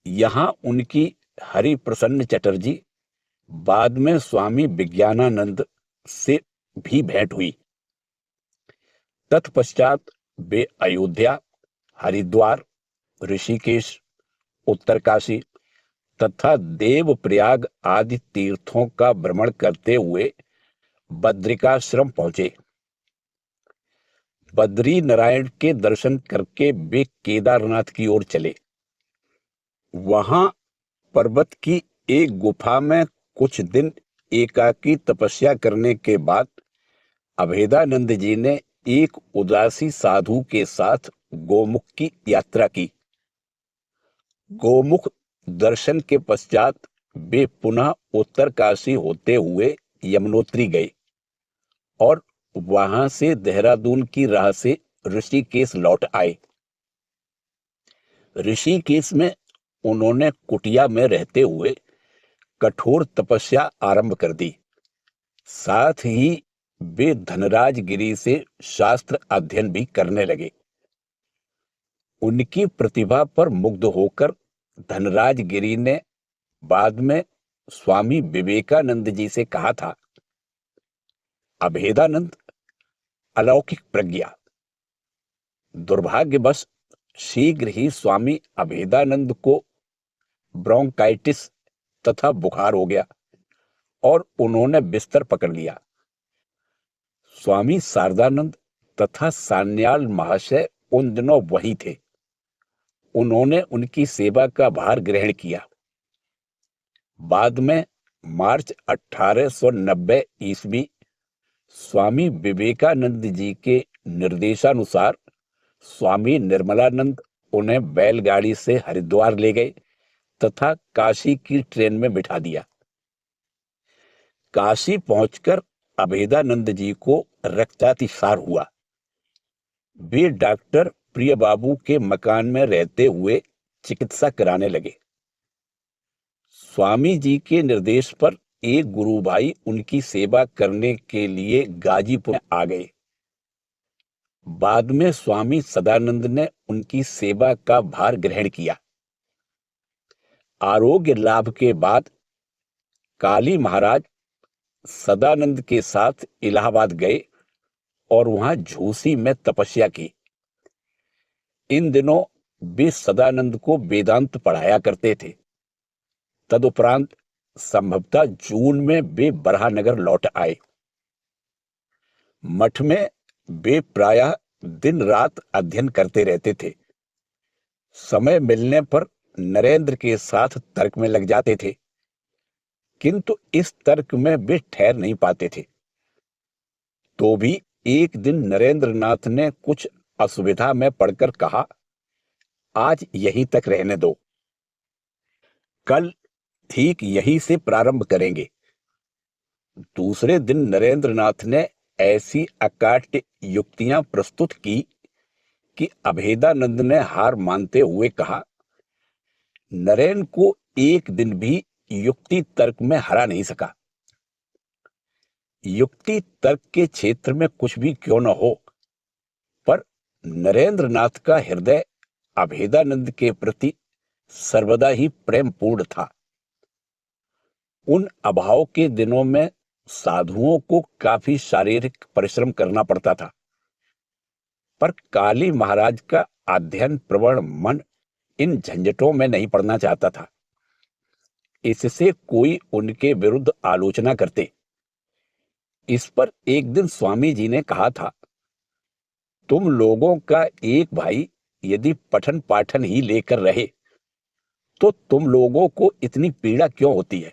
यहां उनकी हरि प्रसन्न चटर्जी, बाद में स्वामी विज्ञानानंद से भी भेंट हुई। तत्पश्चात वे अयोध्या, हरिद्वार, ऋषिकेश, उत्तरकाशी तथा देवप्रयाग आदि तीर्थों का भ्रमण करते हुए बद्रिकाश्रम पहुंचे। बद्री नारायण के दर्शन करके वे केदारनाथ की ओर चले। वहां पर्वत की एक गुफा में कुछ दिन एकाकी तपस्या करने के बाद अभेदानंद जी ने एक उदासी साधु के साथ गोमुख की यात्रा की। गोमुख दर्शन के पश्चात वे पुनः उत्तरकाशी होते हुए यमुनोत्री गए और वहां से देहरादून की राह से ऋषिकेश लौट आए। ऋषिकेश में उन्होंने कुटिया में रहते हुए कठोर तपस्या आरंभ कर दी। साथ ही वे धनराजगिरी से शास्त्र अध्ययन भी करने लगे। उनकी प्रतिभा पर मुग्ध होकर धनराजगिरी ने बाद में स्वामी विवेकानंद जी से कहा था, अभेदानंद अलौकिक प्रज्ञा। दुर्भाग्यवश शीघ्र ही स्वामी अभेदानंद को ब्रोंकाइटिस तथा बुखार हो गया और उन्होंने बिस्तर पकड़ लिया। स्वामी शारदानंद तथा सान्याल महाशय उन दिनों वहीं थे। उन्होंने उनकी सेवा का भार ग्रहण किया। बाद में मार्च 1890 ईस्वी स्वामी विवेकानंद जी के निर्देशानुसार स्वामी निर्मलानंद उन्हें बैलगाड़ी से हरिद्वार ले गए तथा काशी की ट्रेन में बिठा दिया। काशी पहुंचकर अभेदानंद जी को रक्तातिसार हुआ। वे डॉक्टर प्रिय बाबू के मकान में रहते हुए चिकित्सा कराने लगे। स्वामी जी के निर्देश पर एक गुरु भाई उनकी सेवा करने के लिए गाजीपुर आ गए। बाद में स्वामी सदानंद ने उनकी सेवा का भार ग्रहण किया। आरोग्य लाभ के बाद काली महाराज सदानंद के साथ इलाहाबाद गए और वहां झूसी में तपस्या की। इन दिनों वे सदानंद को वेदांत पढ़ाया करते थे। तदुपरांत संभवतः जून में वे बरहानगर लौट आए। मठ में वे प्रायः दिन रात अध्ययन करते रहते थे। समय मिलने पर नरेंद्र के साथ तर्क में लग जाते थे, किंतु इस तर्क में वे ठहर नहीं पाते थे। तो भी एक दिन नरेंद्र नाथ ने कुछ असुविधा में पड़कर कहा आज यहीं तक रहने दो, कल ठीक यहीं से प्रारंभ करेंगे। दूसरे दिन नरेंद्र नाथ ने ऐसी अकाट्य युक्तियां प्रस्तुत की कि अभेदानंद ने हार मानते हुए कहा, नरेन को एक दिन भी युक्ति तर्क में हरा नहीं सका। युक्ति तर्क के क्षेत्र में कुछ भी क्यों न हो, पर नरेंद्र नाथ का हृदय अभेदानंद के प्रति सर्वदा ही प्रेमपूर्ण था। उन अभाव के दिनों में साधुओं को काफी शारीरिक परिश्रम करना पड़ता था, पर काली महाराज का अध्ययन प्रवण मन इन झंझटों में नहीं पड़ना चाहता था। इससे कोई उनके विरुद्ध आलोचना करते। इस पर एक दिन स्वामी जी ने कहा था, तुम लोगों का एक भाई यदि पठन पाठन ही लेकर रहे तो तुम लोगों को इतनी पीड़ा क्यों होती है।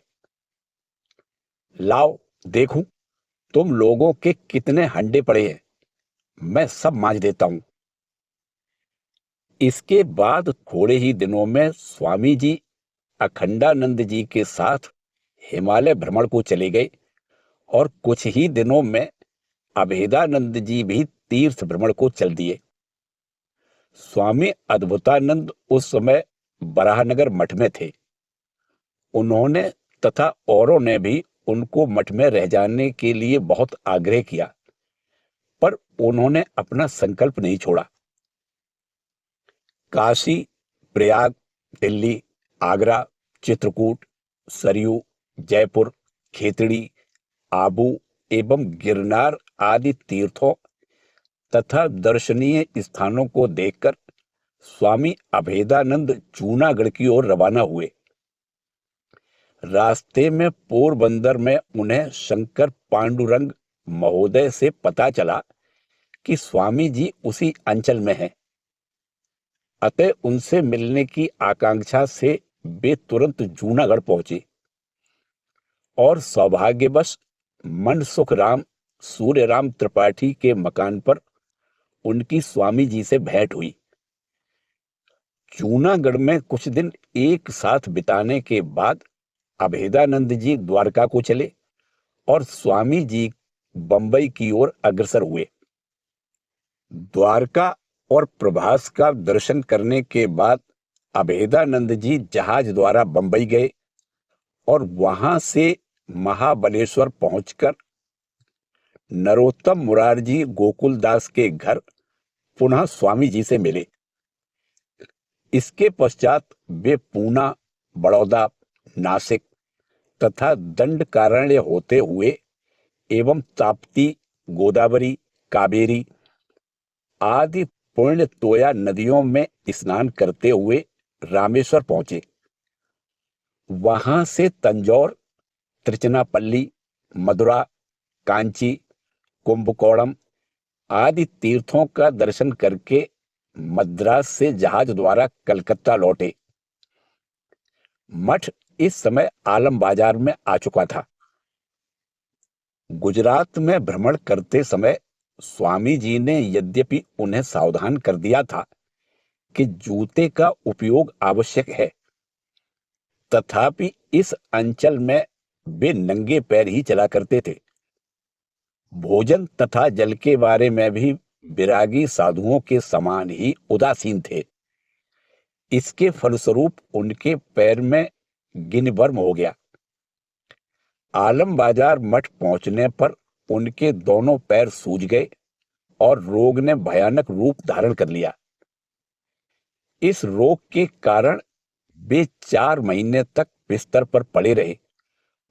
लाओ देखूं तुम लोगों के कितने हंडे पड़े हैं, मैं सब मांज देता हूं। इसके बाद थोड़े ही दिनों में स्वामी जी अखंडानंद जी के साथ हिमालय भ्रमण को चले गए और कुछ ही दिनों में अभेदानंद जी भी तीर्थ भ्रमण को चल दिए। स्वामी अद्भुतानंद उस समय बराहनगर मठ में थे। उन्होंने तथा औरों ने भी उनको मठ में रह जाने के लिए बहुत आग्रह किया, पर उन्होंने अपना संकल्प नहीं छोड़ा। काशी, प्रयाग, दिल्ली, आगरा, चित्रकूट, सरयू, जयपुर, खेतड़ी, आबू एवं गिरनार आदि तीर्थों तथा दर्शनीय स्थानों को देखकर स्वामी अभेदानंद जूनागढ़ की ओर रवाना हुए। रास्ते में पोरबंदर में उन्हें शंकर पांडुरंग महोदय से पता चला कि स्वामी जी उसी अंचल में हैं। अतः उनसे मिलने की आकांक्षा से वे तुरंत जूनागढ़ पहुंचे और सौभाग्यवश मनसुख राम सूर्यराम त्रिपाठी के मकान पर उनकी स्वामी जी से भेंट हुई। जूनागढ़ में कुछ दिन एक साथ बिताने के बाद अभेदानंद जी द्वारका को चले और स्वामी जी बंबई की ओर अग्रसर हुए। द्वारका और प्रभास का दर्शन करने के बाद अभेदानंद जी जहाज द्वारा बंबई गए और वहां से महाबलेश्वर पहुंचकर नरोत्तम मुरारजी गोकुलदास के घर पुनः स्वामी जी से मिले। इसके पश्चात वे पूना, बड़ौदा, नासिक तथा दंडकारण्य होते हुए एवं ताप्ती, गोदावरी, कावेरी आदि पुण्य तोया नदियों में स्नान करते हुए रामेश्वर पहुंचे। वहां से तंजौर, त्रिचनापल्ली, मदुरा, कांची, कुंभकोणम आदि तीर्थों का दर्शन करके मद्रास से जहाज द्वारा कलकत्ता लौटे। मठ इस समय आलम बाजार में आ चुका था। गुजरात में भ्रमण करते समय स्वामी जी ने यद्यपि उन्हें सावधान कर दिया था कि जूते का उपयोग आवश्यक है, तथापि इस अंचल में वे नंगे पैर ही चला करते थे। भोजन तथा जल के बारे में भी विरागी साधुओं के समान ही उदासीन थे। इसके फलस्वरूप उनके पैर में गिनवर्म हो गया। आलम बाजार मठ पहुंचने पर उनके दोनों पैर सूज गए और रोग ने भयानक रूप धारण कर लिया। इस रोग के कारण वे 4 महीने तक बिस्तर पर पड़े रहे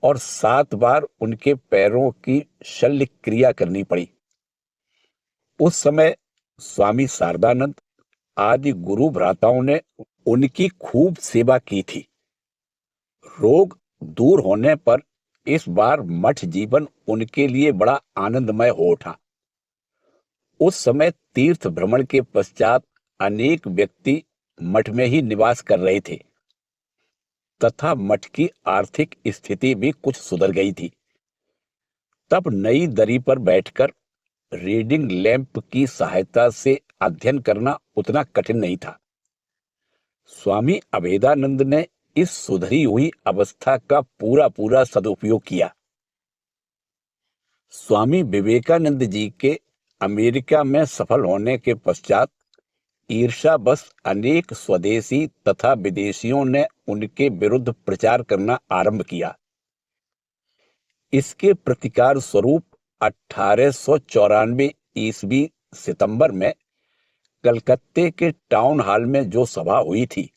और 7 बार उनके पैरों की शल्य क्रिया करनी पड़ी। उस समय स्वामी शारदानंद आदि गुरु भ्राताओं ने उनकी खूब सेवा की थी। रोग दूर होने पर इस बार मठ जीवन उनके लिए बड़ा आनंदमय हो उठा। उस समय तीर्थ भ्रमण के पश्चात अनेक व्यक्ति मठ में ही निवास कर रहे थे तथा मठ की आर्थिक स्थिति भी कुछ सुधर गई थी। तब नई दरी पर बैठकर रीडिंग लैंप की सहायता से अध्ययन करना उतना कठिन नहीं था। स्वामी अभेदानंद ने इस सुधरी हुई अवस्था का पूरा पूरा सदुपयोग किया। स्वामी विवेकानंद जी के अमेरिका में सफल होने के पश्चात ईर्ष्यावश अनेक स्वदेशी तथा विदेशियों ने उनके विरुद्ध प्रचार करना आरंभ किया। इसके प्रतिकार स्वरूप 1894 ईस्वी सितंबर में कलकत्ते के टाउन हॉल में जो सभा हुई थी,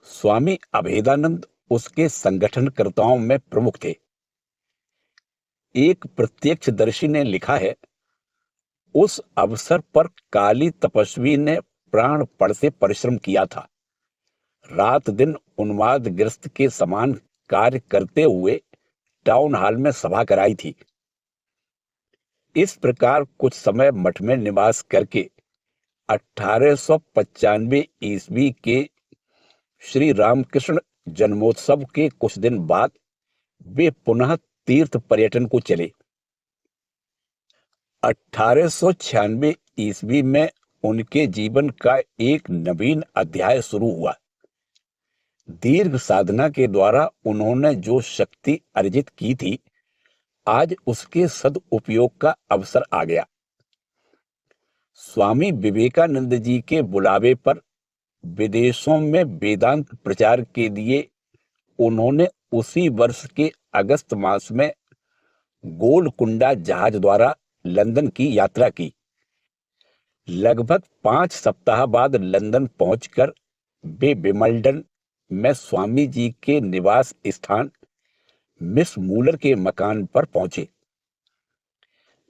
स्वामी अभेदानंद उसके संगठनकर्ताओं में प्रमुख थे। एक प्रत्यक्षदर्शी ने लिखा है, उस अवसर पर काली तपस्वी ने प्राणपण से परिश्रम किया था। रात दिन उन्मादग्रस्त के समान कार्य करते हुए टाउन हॉल में सभा कराई थी। इस प्रकार कुछ समय मठ में निवास करके 1895 ईस्वी के श्री रामकृष्ण जन्मोत्सव के कुछ दिन बाद वे पुनः तीर्थ पर्यटन को चले। 1896 ईस्वी में उनके जीवन का एक नवीन अध्याय शुरू हुआ। दीर्घ साधना के द्वारा उन्होंने जो शक्ति अर्जित की थी, आज उसके सदुपयोग का अवसर आ गया। स्वामी विवेकानंद जी के बुलावे पर विदेशों में वेदांत प्रचार के लिए उन्होंने उसी वर्ष के अगस्त मास में गोलकुंडा जहाज द्वारा लंदन की यात्रा की। लगभग 5 सप्ताह बाद लंदन पहुंचकर वे विमल्डन में स्वामी जी के निवास स्थान मिस मूलर के मकान पर पहुंचे।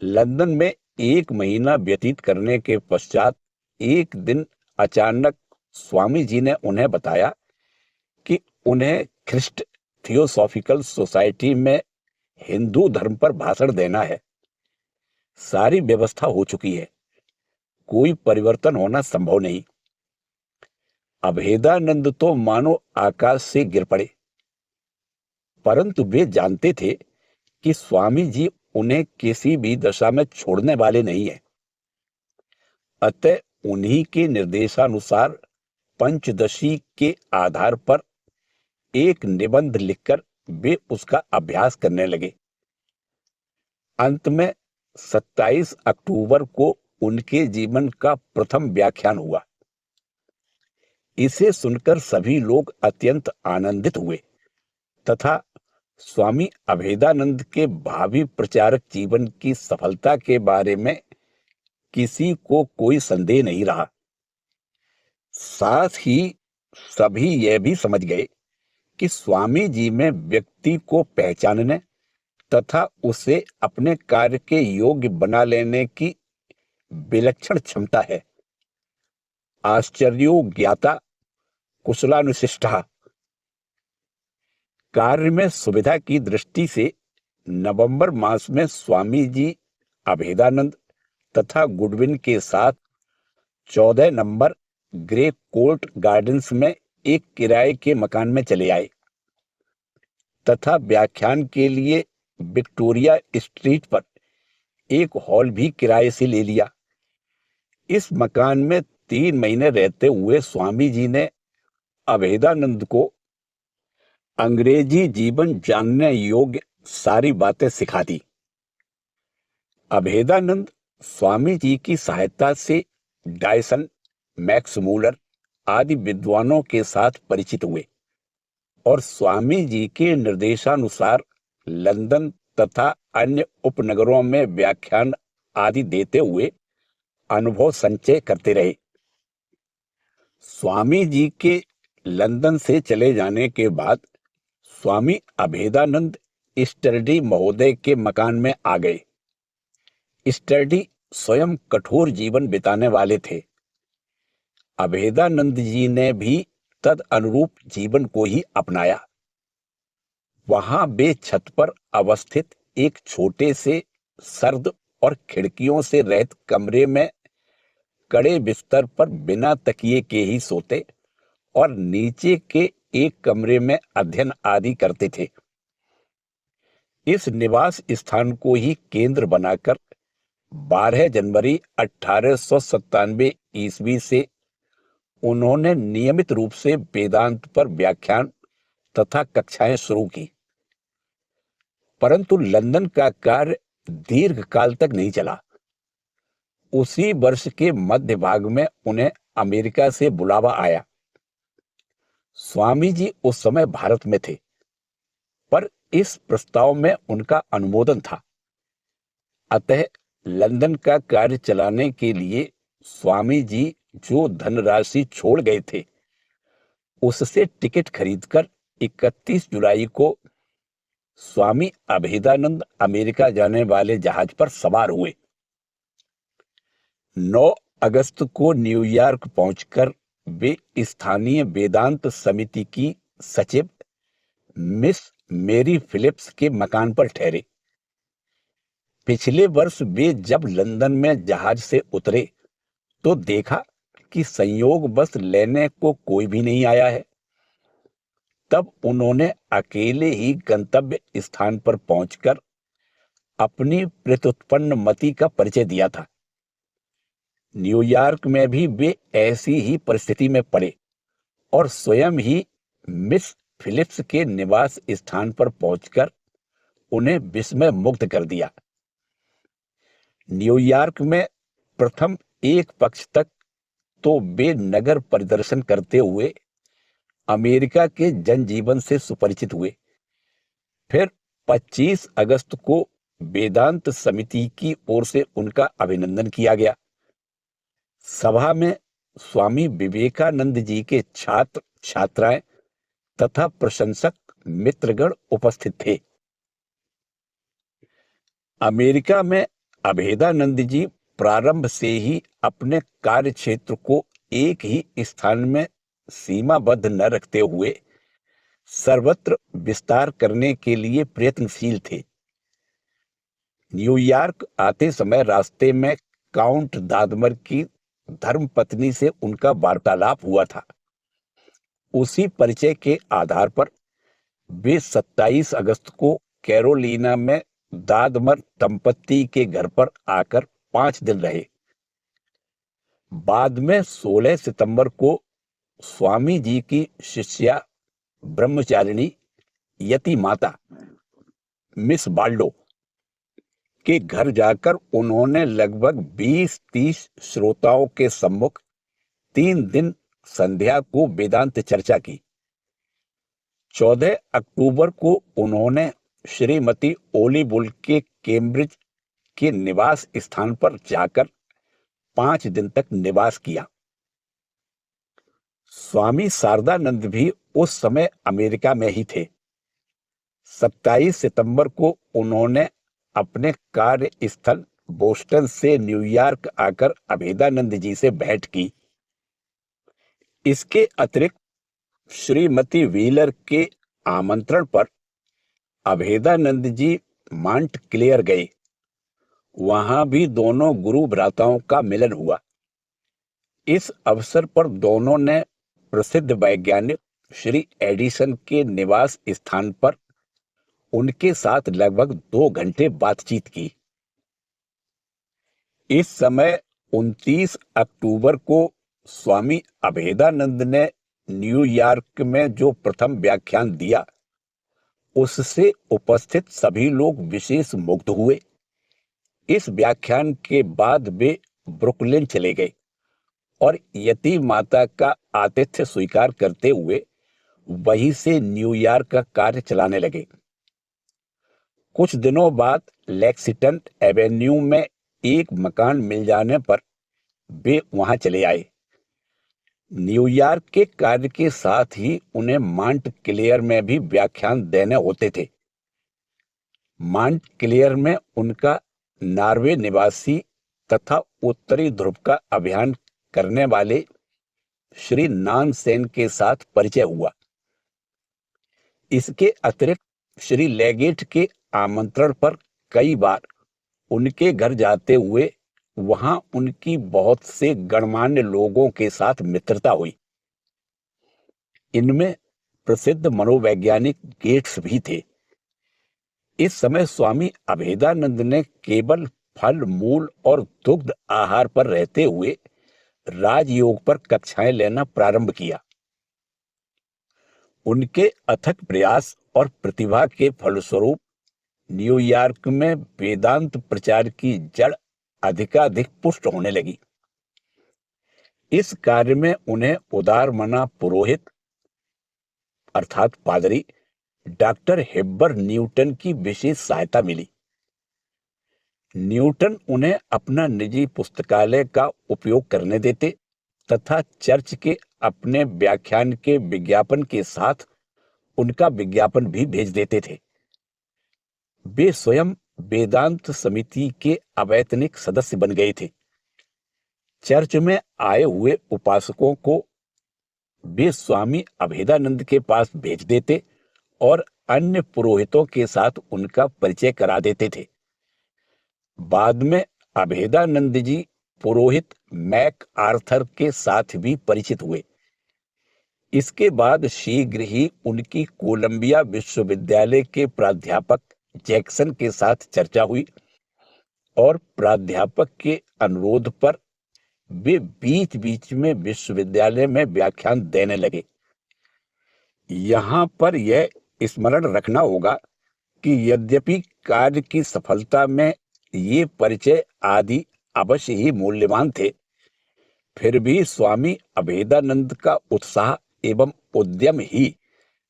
लंदन में 1 महीना व्यतीत करने के पश्चात एक दिन अचानक स्वामी जी ने उन्हें बताया कि उन्हें ख्रिस्ट थियोसॉफिकल सोसाइटी में हिंदू धर्म पर भाषण देना है। सारी व्यवस्था हो चुकी है, कोई परिवर्तन होना संभव नहीं। अभेदानंद तो मानो आकाश से गिर पड़े, परंतु वे जानते थे कि स्वामी जी उन्हें किसी भी दशा में छोड़ने वाले नहीं है। अतः उन्हीं के निर्देशानुसार पंचदशी के आधार पर एक निबंध लिखकर वे उसका अभ्यास करने लगे। अंत में 27 अक्टूबर को उनके जीवन का प्रथम व्याख्यान हुआ। इसे सुनकर सभी लोग अत्यंत आनंदित हुए तथा स्वामी अभेदानंद के भावी प्रचारक जीवन की सफलता के बारे में किसी को कोई संदेह नहीं रहा। साथ ही सभी यह भी समझ गए कि स्वामी जी में व्यक्ति को पहचानने तथा उसे अपने कार्य के योग्य बना लेने की विलक्षण क्षमता है। आश्चर्यो ज्ञाता कुशलानुशिष्टा। कार्य में सुविधा की दृष्टि से नवंबर मास में स्वामी जी अभेदानंद तथा गुडविन के साथ 14 नंबर ग्रे कोर्ट गार्डन्स में एक किराए के मकान में चले आए तथा व्याख्यान के लिए विक्टोरिया स्ट्रीट पर एक हॉल भी किराए से ले लिया। इस मकान में 3 महीने रहते हुए स्वामी जी ने अभेदानंद को अंग्रेजी जीवन जानने योग्य सारी बातें सिखा दी। अभेदानंद स्वामी जी की सहायता से डायसन, मैक्स मूलर आदि विद्वानों के साथ परिचित हुए और स्वामी जी के निर्देशानुसार लंदन तथा अन्य उपनगरों में व्याख्यान आदि देते हुए अनुभव संचय करते रहे। स्वामी जी के लंदन से चले जाने के बाद स्वामी अभेदानंद स्टर्डी महोदय के मकान में आ गए। स्टर्डी स्वयं कठोर जीवन बिताने वाले थे। अभेदानंद जी ने भी तद अनुरूप जीवन को ही अपनाया। वहां वे छत पर अवस्थित एक छोटे से सर्द और खिड़कियों से रहित कमरे में कड़े बिस्तर पर बिना तकिए के ही सोते और नीचे के एक कमरे में अध्ययन आदि करते थे। इस निवास स्थान को ही केंद्र बनाकर 12 जनवरी 1897 ईस्वी से उन्होंने नियमित रूप से वेदांत पर व्याख्यान तथा कक्षाएं शुरू की, परंतु लंदन का कार्य दीर्घ काल तक नहीं चला। उसी वर्ष के मध्य भाग में उन्हें अमेरिका से बुलावा आया। स्वामी जी उस समय भारत में थे, पर इस प्रस्ताव में उनका अनुमोदन था। अतः लंदन का कार्य चलाने के लिए स्वामी जी जो धनराशि छोड़ गए थे, उससे टिकट खरीदकर 31 जुलाई को स्वामी अभेदानंद अमेरिका जाने वाले जहाज पर सवार हुए। 9 अगस्त को न्यूयॉर्क पहुंचकर वे स्थानीय वेदांत समिति की सचिव मिस मेरी फिलिप्स के मकान पर ठहरे। पिछले वर्ष वे जब लंदन में जहाज से उतरे तो देखा कि संयोग बस लेने को कोई भी नहीं आया है। तब उन्होंने अकेले ही गंतव्य स्थान पर पहुंचकर अपनी प्रत्युत्पन्न मति का परिचय दिया था। न्यूयॉर्क में भी वे ऐसी ही परिस्थिति में पड़े और स्वयं ही मिस फिलिप्स के निवास स्थान पर पहुंचकर उन्हें विस्मय मुग्ध कर दिया। न्यूयॉर्क में प्रथम एक पक्ष तक तो वे नगर परिदर्शन करते हुए अमेरिका के जनजीवन से सुपरिचित हुए। फिर 25 अगस्त को वेदांत समिति की ओर से उनका अभिनंदन किया गया। सभा में स्वामी विवेकानंद जी के छात्र छात्राएं तथा प्रशंसक मित्रगण उपस्थित थे। अमेरिका में अभेदानंद जी प्रारंभ से ही अपने कार्य क्षेत्र को एक ही स्थान में सीमाबद्ध न रखते हुए सर्वत्र विस्तार करने के लिए प्रयत्नशील थे। न्यूयॉर्क आते समय रास्ते में काउंट दादमर की धर्मपत्नी से उनका वार्तालाप हुआ था। उसी परिचय के आधार पर वे 27 अगस्त को कैरोलिना में दादमर दंपत्ति के घर पर आकर 5 दिन रहे। बाद में 16 सितंबर को स्वामी जी की शिष्या ब्रह्मचारिणी यति माता मिस बाल्डो के घर जाकर उन्होंने लगभग 20-30 श्रोताओं के सम्मुख 3 दिन संध्या को वेदांत चर्चा की। 14 अक्टूबर को उन्होंने श्रीमती ओली बुल के कैम्ब्रिज के निवास स्थान पर जाकर 5 दिन तक निवास किया। स्वामी शारदानंद भी उस समय अमेरिका में ही थे। 27 सितंबर को उन्होंने अपने कार्य स्थल बोस्टन से न्यूयॉर्क आकर अभेदानंद जी से भेंट की। इसके अतिरिक्त श्रीमती व्हीलर के आमंत्रण पर अभेदानंद जी मांट क्लेयर गए। वहां भी दोनों गुरु भ्राताओं का मिलन हुआ। इस अवसर पर दोनों ने प्रसिद्ध वैज्ञानिक श्री एडिसन के निवास स्थान पर उनके साथ लगभग 2 घंटे बातचीत की। इस समय 29 अक्टूबर को स्वामी अभेदानंद ने न्यूयॉर्क में जो प्रथम व्याख्यान दिया, उससे उपस्थित सभी लोग विशेष मुग्ध हुए। इस व्याख्यान के बाद वे ब्रुकलिन चले गए और यति माता का आतिथ्य स्वीकार करते हुए वहीं से न्यूयॉर्क का कार्य चलाने लगे। कुछ दिनों बाद लेक्सिटन एवेन्यू में एक मकान मिल जाने पर वे वहां चले आए। न्यूयॉर्क के कार्य के साथ ही उन्हें मांट क्लेयर में भी व्याख्यान देने होते थे। मांट क्लेयर में उनका नॉर्वे निवासी तथा उत्तरी ध्रुव का अभियान करने वाले श्री नानसेन के साथ परिचय हुआ। इसके अतिरिक्त श्री लेगेट के आमंत्रण पर कई बार उनके घर जाते हुए वहां उनकी बहुत से गणमान्य लोगों के साथ मित्रता हुई। इनमें प्रसिद्ध मनोवैज्ञानिक गेट्स भी थे। इस समय स्वामी अभेदानंद ने केवल फल मूल और दुग्ध आहार पर रहते हुए राजयोग पर कक्षाएं लेना प्रारंभ किया। उनके अथक प्रयास और प्रतिभा के फलस्वरूप न्यूयॉर्क में वेदांत प्रचार की जड़ अधिकाधिक पुष्ट होने लगी। इस कार्य में उन्हें उदारमना पुरोहित अर्थात पादरी डॉक्टर हेबर न्यूटन की विशेष सहायता मिली। न्यूटन उन्हें अपना निजी पुस्तकालय का उपयोग करने देते तथा चर्च के अपने व्याख्यान के विज्ञापन के साथ उनका विज्ञापन भी भेज देते थे। वे स्वयं वेदांत समिति के अवैतनिक सदस्य बन गए थे। चर्च में आए हुए उपासकों को वे स्वामी अभेदानंद के पास भेज देते और अन्य पुरोहितों के साथ उनका परिचय करा देते थे। बाद में अभेदानंद जी पुरोहित मैक आर्थर के साथ भी परिचित हुए। इसके बाद शीघ्र ही उनकी कोलंबिया विश्वविद्यालय के प्राध्यापक जैक्सन के साथ चर्चा हुई और प्राध्यापक के अनुरोध पर वे बीच बीच में विश्वविद्यालय में व्याख्यान देने लगे। यहाँ पर यह स्मरण रखना होगा कि यद्यपि कार्य की सफलता में ये परिचय आदि अवश्य ही मूल्यवान थे, फिर भी स्वामी अभेदानंद का उत्साह एवं उद्यम ही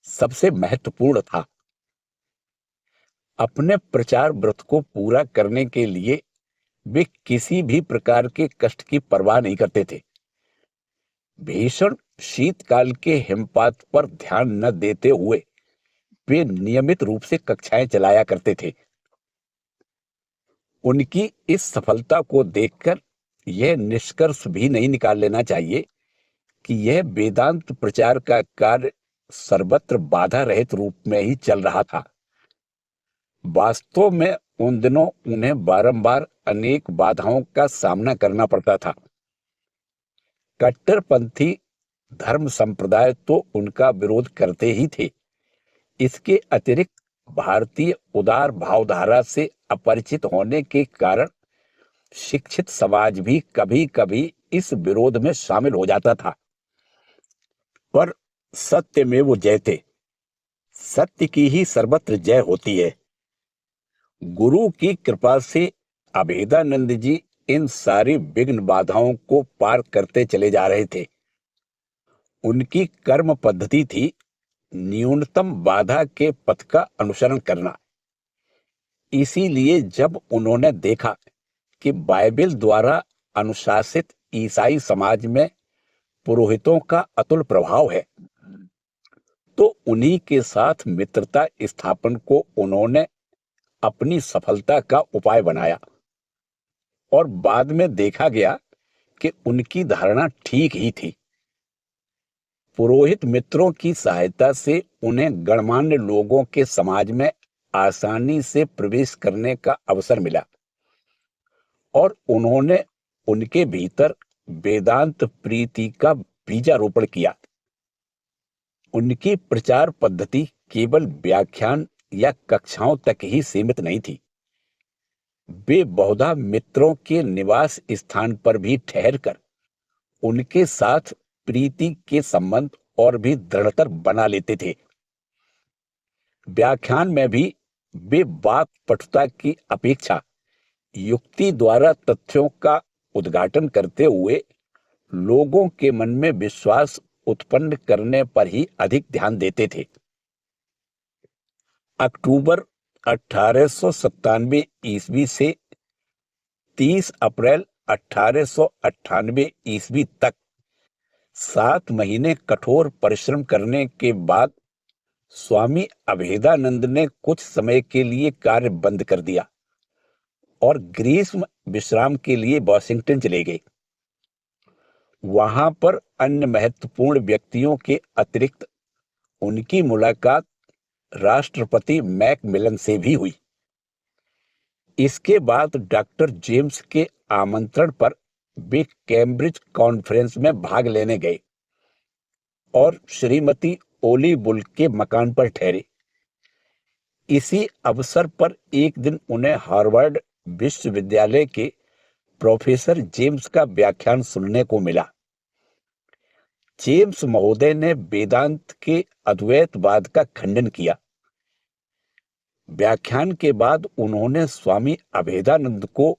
सबसे महत्वपूर्ण था। अपने प्रचार व्रत को पूरा करने के लिए वे किसी भी प्रकार के कष्ट की परवाह नहीं करते थे। भीषण शीतकाल के हिमपात पर ध्यान न देते हुए वे नियमित रूप से कक्षाएं चलाया करते थे। उनकी इस सफलता को देखकर यह निष्कर्ष भी नहीं निकाल लेना चाहिए कि यह वेदांत प्रचार का कार्य सर्वत्र बाधा रहित रूप में ही चल रहा था। वास्तव में उन दिनों उन्हें बारंबार अनेक बाधाओं का सामना करना पड़ता था। कट्टरपंथी धर्म संप्रदाय तो उनका विरोध करते ही थे। इसके अतिरिक्त भारतीय उदार भावधारा से अपरिचित होने के कारण शिक्षित समाज भी कभी कभी इस विरोध में शामिल हो जाता था। पर सत्यमेव जयते, सत्य की ही सर्वत्र जय होती है। गुरु की कृपा से अभेदानंद जी इन सारी विघ्न बाधाओं को पार करते चले जा रहे थे। उनकी कर्म पद्धति थी न्यूनतम बाधा के पथ का अनुसरण करना। इसीलिए जब उन्होंने देखा कि बाइबल द्वारा अनुशासित ईसाई समाज में पुरोहितों का अतुल प्रभाव है, तो उन्हीं के साथ मित्रता स्थापन को उन्होंने अपनी सफलता का उपाय बनाया। और बाद में देखा गया कि उनकी धारणा ठीक ही थी। पुरोहित मित्रों की सहायता से उन्हें गणमान्य लोगों के समाज में आसानी से प्रवेश करने का अवसर मिला और उन्होंने उनके भीतर वेदांत प्रीति का बीजारोपण किया। उनकी प्रचार पद्धति केवल व्याख्यान या कक्षाओं तक ही सीमित नहीं थी। वे बहुधा मित्रों के निवास स्थान पर भी ठहरकर उनके साथ प्रीति के संबंध और भी दृढ़तर बना लेते थे। व्याख्यान में भी वे वाक पटुता की अपेक्षा युक्ति द्वारा तथ्यों का उद्घाटन करते हुए लोगों के मन में विश्वास उत्पन्न करने पर ही अधिक ध्यान देते थे। अक्टूबर 1897 ईस्वी से 30 अप्रैल 1898 ईस्वी तक 7 महीने कठोर परिश्रम करने के बाद स्वामी अभेदानंद ने कुछ समय के लिए कार्य बंद कर दिया और ग्रीष्म विश्राम के लिए वॉशिंगटन चले गए। वहां पर अन्य महत्वपूर्ण व्यक्तियों के अतिरिक्त उनकी मुलाकात राष्ट्रपति मैकमिलन से भी हुई। इसके बाद डॉक्टर जेम्स के आमंत्रण पर वे कैम्ब्रिज कॉन्फ्रेंस में भाग लेने गए और श्रीमती ओली बुल के मकान पर ठहरे। इसी अवसर पर एक दिन उन्हें हार्वर्ड विश्वविद्यालय के प्रोफेसर जेम्स का व्याख्यान सुनने को मिला। जेम्स महोदय ने वेदांत के अद्वैतवाद का खंडन किया। व्याख्यान के बाद उन्होंने स्वामी अभेदानंद को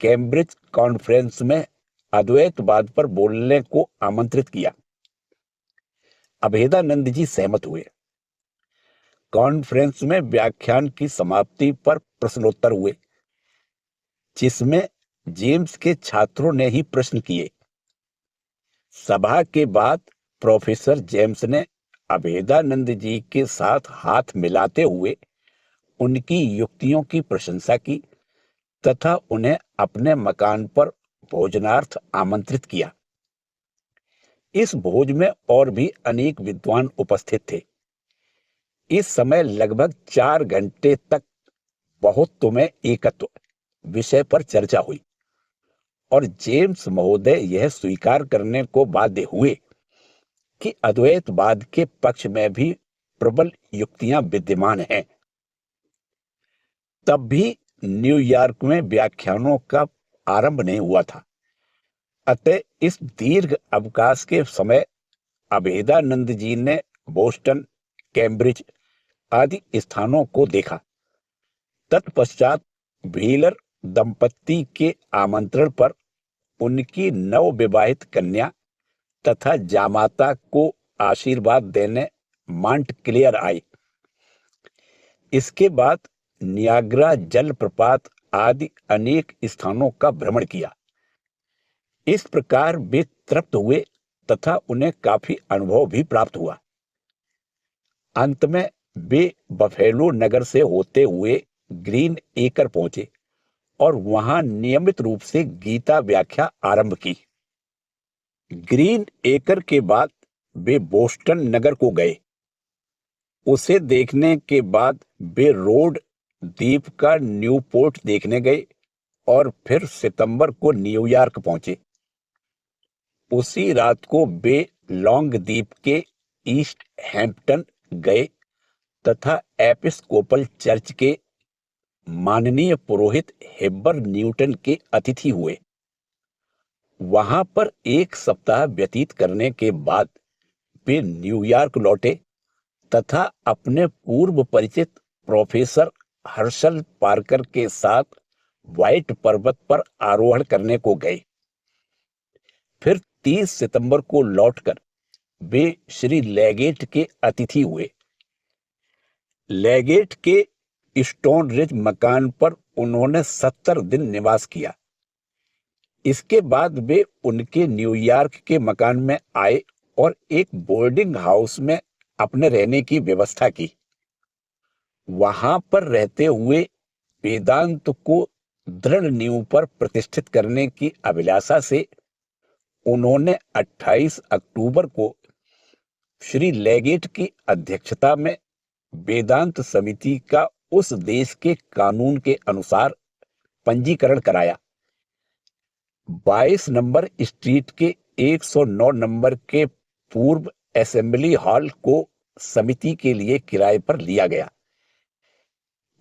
कैम्ब्रिज कॉन्फ्रेंस में अद्वैतवाद पर बोलने को आमंत्रित किया। अभेदानंद जी सहमत हुए। कॉन्फ्रेंस में व्याख्यान की समाप्ति पर प्रश्नोत्तर हुए, जिसमें जेम्स के छात्रों ने ही प्रश्न किए। सभा के बाद प्रोफेसर जेम्स ने अभेदानंद जी के साथ हाथ मिलाते हुए उनकी युक्तियों की प्रशंसा की तथा उन्हें अपने मकान पर भोजनार्थ आमंत्रित किया। इस भोज में और भी अनेक विद्वान उपस्थित थे। इस समय लगभग 4 घंटे तक बहुत्व में एकत्व विषय पर चर्चा हुई और जेम्स महोदय यह स्वीकार करने को बाध्य हुए कि अद्वैतवाद के पक्ष में भी प्रबल युक्तियां विद्यमान हैं। तब भी न्यूयॉर्क में व्याख्यानों का आरंभ नहीं हुआ था। अतः इस दीर्घ अवकाश के समय अभेदानंद जी ने बोस्टन, कैम्ब्रिज आदि स्थानों को देखा। तत्पश्चात व्हीलर दंपत्ति के आमंत्रण पर उनकी नवविवाहित कन्या तथा जामाता को आशीर्वाद देने मॉन्टक्लेयर आए। इसके बाद नियाग्रा जलप्रपात आदि अनेक स्थानों का भ्रमण किया। इस प्रकार वे तृप्त हुए तथा उन्हें काफी अनुभव भी प्राप्त हुआ। अंत में वे बफेलो नगर से होते हुए ग्रीन एकर पहुंचे और वहां नियमित रूप से गीता व्याख्या आरंभ की। ग्रीन एकर के बाद वे बोस्टन नगर को गए। उसे देखने के बाद वे रोड द्वीप का न्यूपोर्ट देखने गए और फिर सितंबर को न्यूयॉर्क पहुंचे। उसी रात को वे लॉन्ग द्वीप के ईस्ट हैम्पटन गए तथा एपिस्कोपल चर्च के माननीय पुरोहित हेबर न्यूटन के अतिथि हुए। वहां पर 1 सप्ताह व्यतीत करने के बाद वे न्यूयॉर्क लौटे तथा अपने पूर्व परिचित प्रोफेसर हर्शल पार्कर के साथ व्हाइट पर्वत पर आरोहण करने को गए। फिर 30 सितंबर को लौटकर वे श्री लेगेट के अतिथि हुए। लेगेट के स्टोन रिज मकान पर उन्होंने 70 दिन निवास किया। इसके बाद वे उनके न्यूयॉर्क के मकान में आए और एक बोर्डिंग हाउस में अपने रहने की व्यवस्था की। वहां पर रहते हुए वेदांत को दृढ़ नींव पर प्रतिष्ठित करने की अभिलाषा से उन्होंने 28 अक्टूबर को श्री लेगेट की अध्यक्षता में वेदांत समिति का उस देश के कानून के अनुसार पंजीकरण कराया। 22 नंबर स्ट्रीट के 109 नंबर के पूर्व असेंबली हॉल को समिति के लिए किराए पर लिया गया।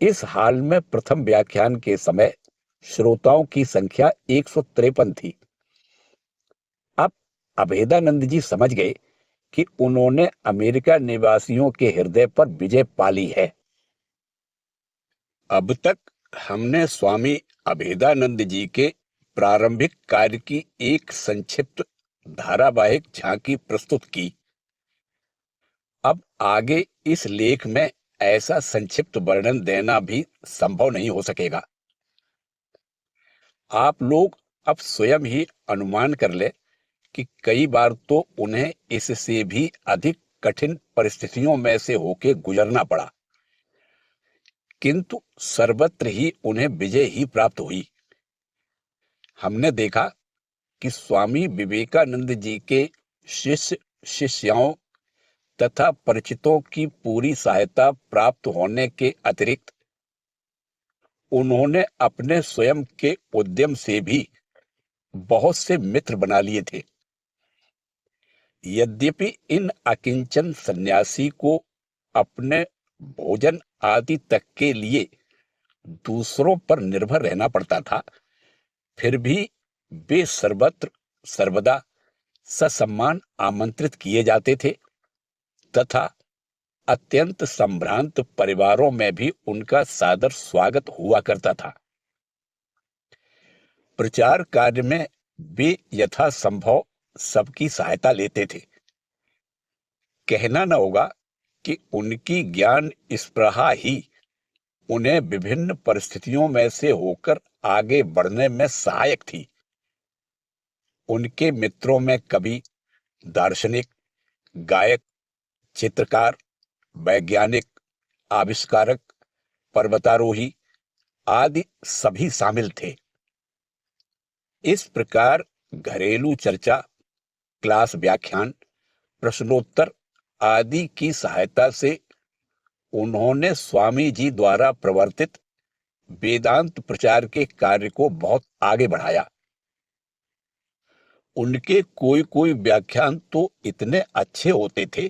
इस हॉल में प्रथम व्याख्यान के समय श्रोताओं की संख्या 153 थी। अब अभेदानंद जी समझ गए कि उन्होंने अमेरिका निवासियों के हृदय पर विजय पा ली है। अब तक हमने स्वामी अभेदानंद जी के प्रारंभिक कार्य की एक संक्षिप्त धारावाहिक झांकी प्रस्तुत की। अब आगे इस लेख में ऐसा संक्षिप्त वर्णन देना भी संभव नहीं हो सकेगा। आप लोग अब स्वयं ही अनुमान कर ले कि कई बार तो उन्हें इससे भी अधिक कठिन परिस्थितियों में से होके गुजरना पड़ा, किंतु सर्वत्र ही उन्हें विजय ही प्राप्त हुई। हमने देखा कि स्वामी विवेकानंद जी के शिष्य शिष्याओं तथा परिचितों की पूरी सहायता प्राप्त होने के अतिरिक्त उन्होंने अपने स्वयं के उद्यम से भी बहुत से मित्र बना लिए थे। यद्यपि इन अकिंचन सन्यासी को अपने भोजन आदि तक के लिए दूसरों पर निर्भर रहना पड़ता था, फिर भी वे सर्वत्र सर्वदा ससम्मान आमंत्रित किए जाते थे तथा अत्यंत संभ्रांत परिवारों में भी उनका सादर स्वागत हुआ करता था। प्रचार कार्य में वे यथासंभव सबकी सहायता लेते थे। कहना न होगा कि उनकी ज्ञान स्पृहा ही उन्हें विभिन्न परिस्थितियों में से होकर आगे बढ़ने में सहायक थी। उनके मित्रों में कवि, दार्शनिक, गायक, चित्रकार, वैज्ञानिक, आविष्कारक, पर्वतारोही आदि सभी शामिल थे। इस प्रकार घरेलू चर्चा, क्लास व्याख्यान, प्रश्नोत्तर आदि की सहायता से उन्होंने स्वामी जी द्वारा प्रवर्तित वेदांत प्रचार के कार्य को बहुत आगे बढ़ाया। उनके कोई कोई व्याख्यान तो इतने अच्छे होते थे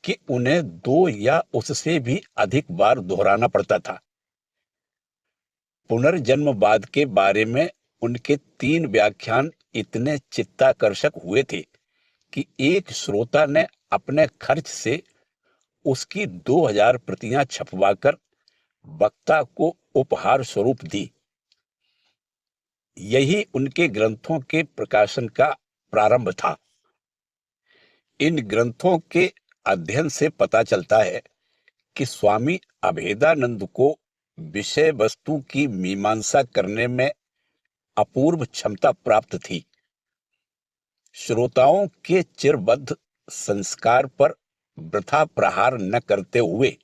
कि उन्हें 2 या उससे भी अधिक बार दोहराना पड़ता था। पुनर्जन्मवाद के बारे में उनके 3 व्याख्यान इतने चित्ताकर्षक हुए थे कि एक श्रोता ने अपने खर्च से उसकी 2000 प्रतियां छपवाकर वक्ता को उपहार स्वरूप दी। यही उनके ग्रंथों के प्रकाशन का प्रारंभ था। इन ग्रंथों के अध्ययन से पता चलता है कि स्वामी अभेदानंद को विषय वस्तु की मीमांसा करने में अपूर्व क्षमता प्राप्त थी। श्रोताओं के चिरबद्ध संस्कार पर वृथा प्रहार न करते हुए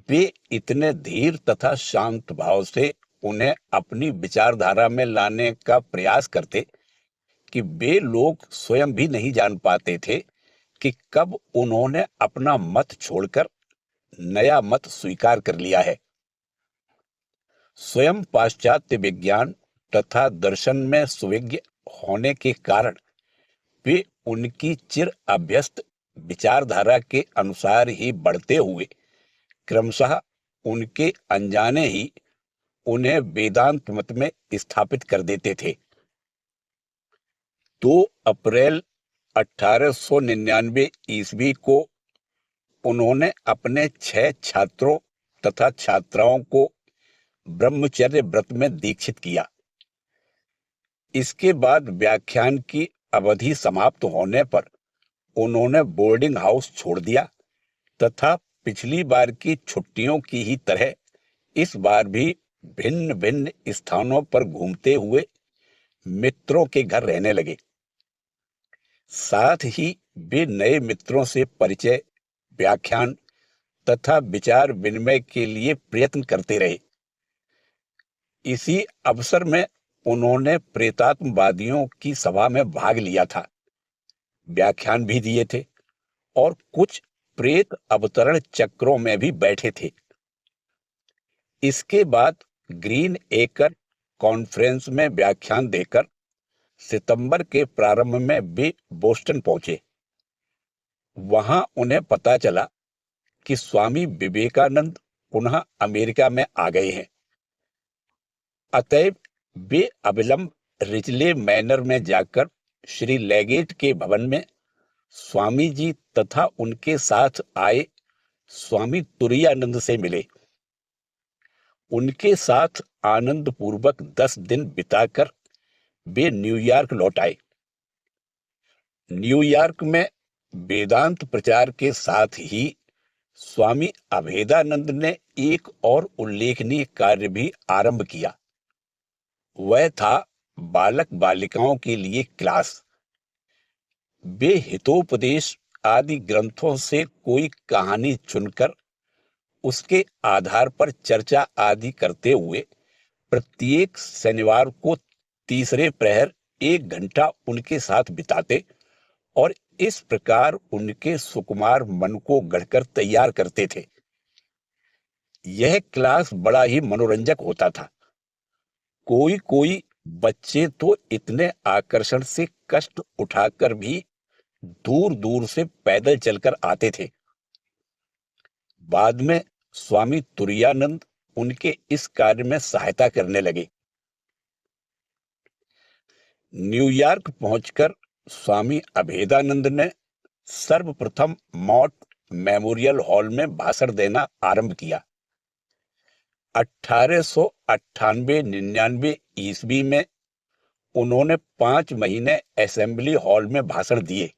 वे इतने धीर तथा शांत भाव से उन्हें अपनी विचारधारा में लाने का प्रयास करते कि वे लोग स्वयं भी नहीं जान पाते थे कि कब उन्होंने अपना मत छोड़कर नया मत स्वीकार कर लिया है। स्वयं पाश्चात्य विज्ञान तथा दर्शन में सुविज्ञ होने के कारण वे उनकी चिर अभ्यस्त विचारधारा के अनुसार ही बढ़ते हुए क्रमशः उनके अनजाने ही उन्हें वेदांत मत में स्थापित कर देते थे। 2 अप्रैल 1899 ईस्वी को उन्होंने अपने 6 छात्रों तथा छात्राओं को ब्रह्मचर्य व्रत में दीक्षित किया। इसके बाद व्याख्यान की अवधि समाप्त होने पर उन्होंने बोर्डिंग हाउस छोड़ दिया तथा पिछली बार की छुट्टियों की ही तरह इस बार भी भिन्न भिन्न स्थानों पर घूमते हुए मित्रों के घर रहने लगे। साथ ही वे नए मित्रों से परिचय, व्याख्यान तथा विचार विनिमय के लिए प्रयत्न करते रहे। इसी अवसर में उन्होंने प्रेतात्मवादियों की सभा में भाग लिया था, व्याख्यान भी दिए थे और कुछ प्रेत अवतरण चक्रों में भी बैठे थे। इसके बाद ग्रीन एकर कॉन्फ्रेंस में व्याख्यान देकर सितंबर के प्रारंभ में वे बोस्टन पहुंचे। वहां उन्हें पता चला कि स्वामी विवेकानंद पुनः अमेरिका में आ गए हैं। अतएव वे अविलंब रिचले मैनर में जाकर श्री लेगेट के भवन में स्वामी जी तथा उनके साथ आए स्वामी तुरायानंद से मिले। उनके साथ आनंद पूर्वक 10 दिन बिताकर वे न्यूयॉर्क लौट आए। न्यूयॉर्क में वेदांत प्रचार के साथ ही स्वामी अभेदानंद ने एक और उल्लेखनीय कार्य भी आरंभ किया। वह था बालक बालिकाओं के लिए क्लास। वे हितोपदेश आदि ग्रंथों से कोई कहानी चुनकर उसके आधार पर चर्चा आदि करते हुए प्रत्येक शनिवार को तीसरे प्रहर 1 घंटा उनके साथ बिताते और इस प्रकार उनके सुकुमार मन को गढ़कर तैयार करते थे। यह क्लास बड़ा ही मनोरंजक होता था। कोई कोई बच्चे तो इतने आकर्षण से कष्ट उठाकर भी दूर दूर से पैदल चलकर आते थे। बाद में स्वामी तुरायानंद उनके इस कार्य में सहायता करने लगे। न्यूयॉर्क पहुंचकर स्वामी अभेदानंद ने सर्वप्रथम मॉट मेमोरियल हॉल में भाषण देना आरंभ किया। 1898-99 ईस्वी में उन्होंने 5 महीने असेंबली हॉल में भाषण दिए।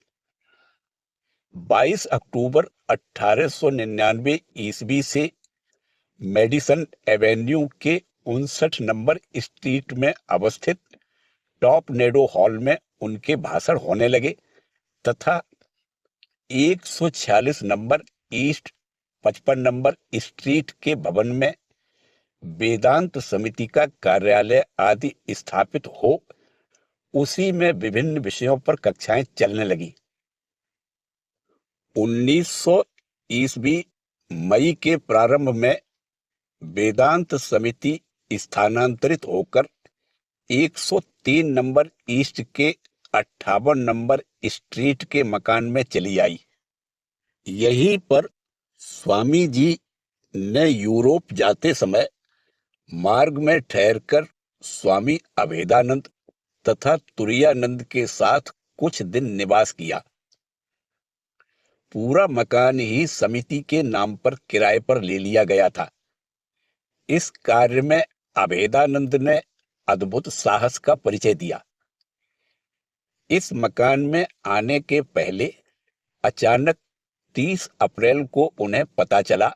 22 अक्टूबर 1899 ईस्वी से मेडिसन एवेन्यू के 59 नंबर स्ट्रीट में अवस्थित टॉर्नेडो हॉल में उनके भाषण होने लगे तथा 146 नंबर ईस्ट 55 नंबर स्ट्रीट के भवन में वेदांत समिति का कार्यालय आदि स्थापित हो उसी में विभिन्न विषयों पर कक्षाएं चलने लगी। 1900 ईस्वी मई के प्रारंभ में वेदांत समिति स्थानांतरित होकर 103 नंबर ईस्ट के 58 नंबर स्ट्रीट के मकान में चली आई। यहीं पर स्वामी जी ने यूरोप जाते समय मार्ग में ठहरकर स्वामी अभेदानंद तथा तुरायानंद के साथ कुछ दिन निवास किया। पूरा मकान ही समिति के नाम पर किराए पर ले लिया गया था। इस कार्य में अभेदानंद ने अद्भुत साहस का परिचय दिया। इस मकान में आने के पहले अचानक 30 अप्रैल को उन्हें पता चला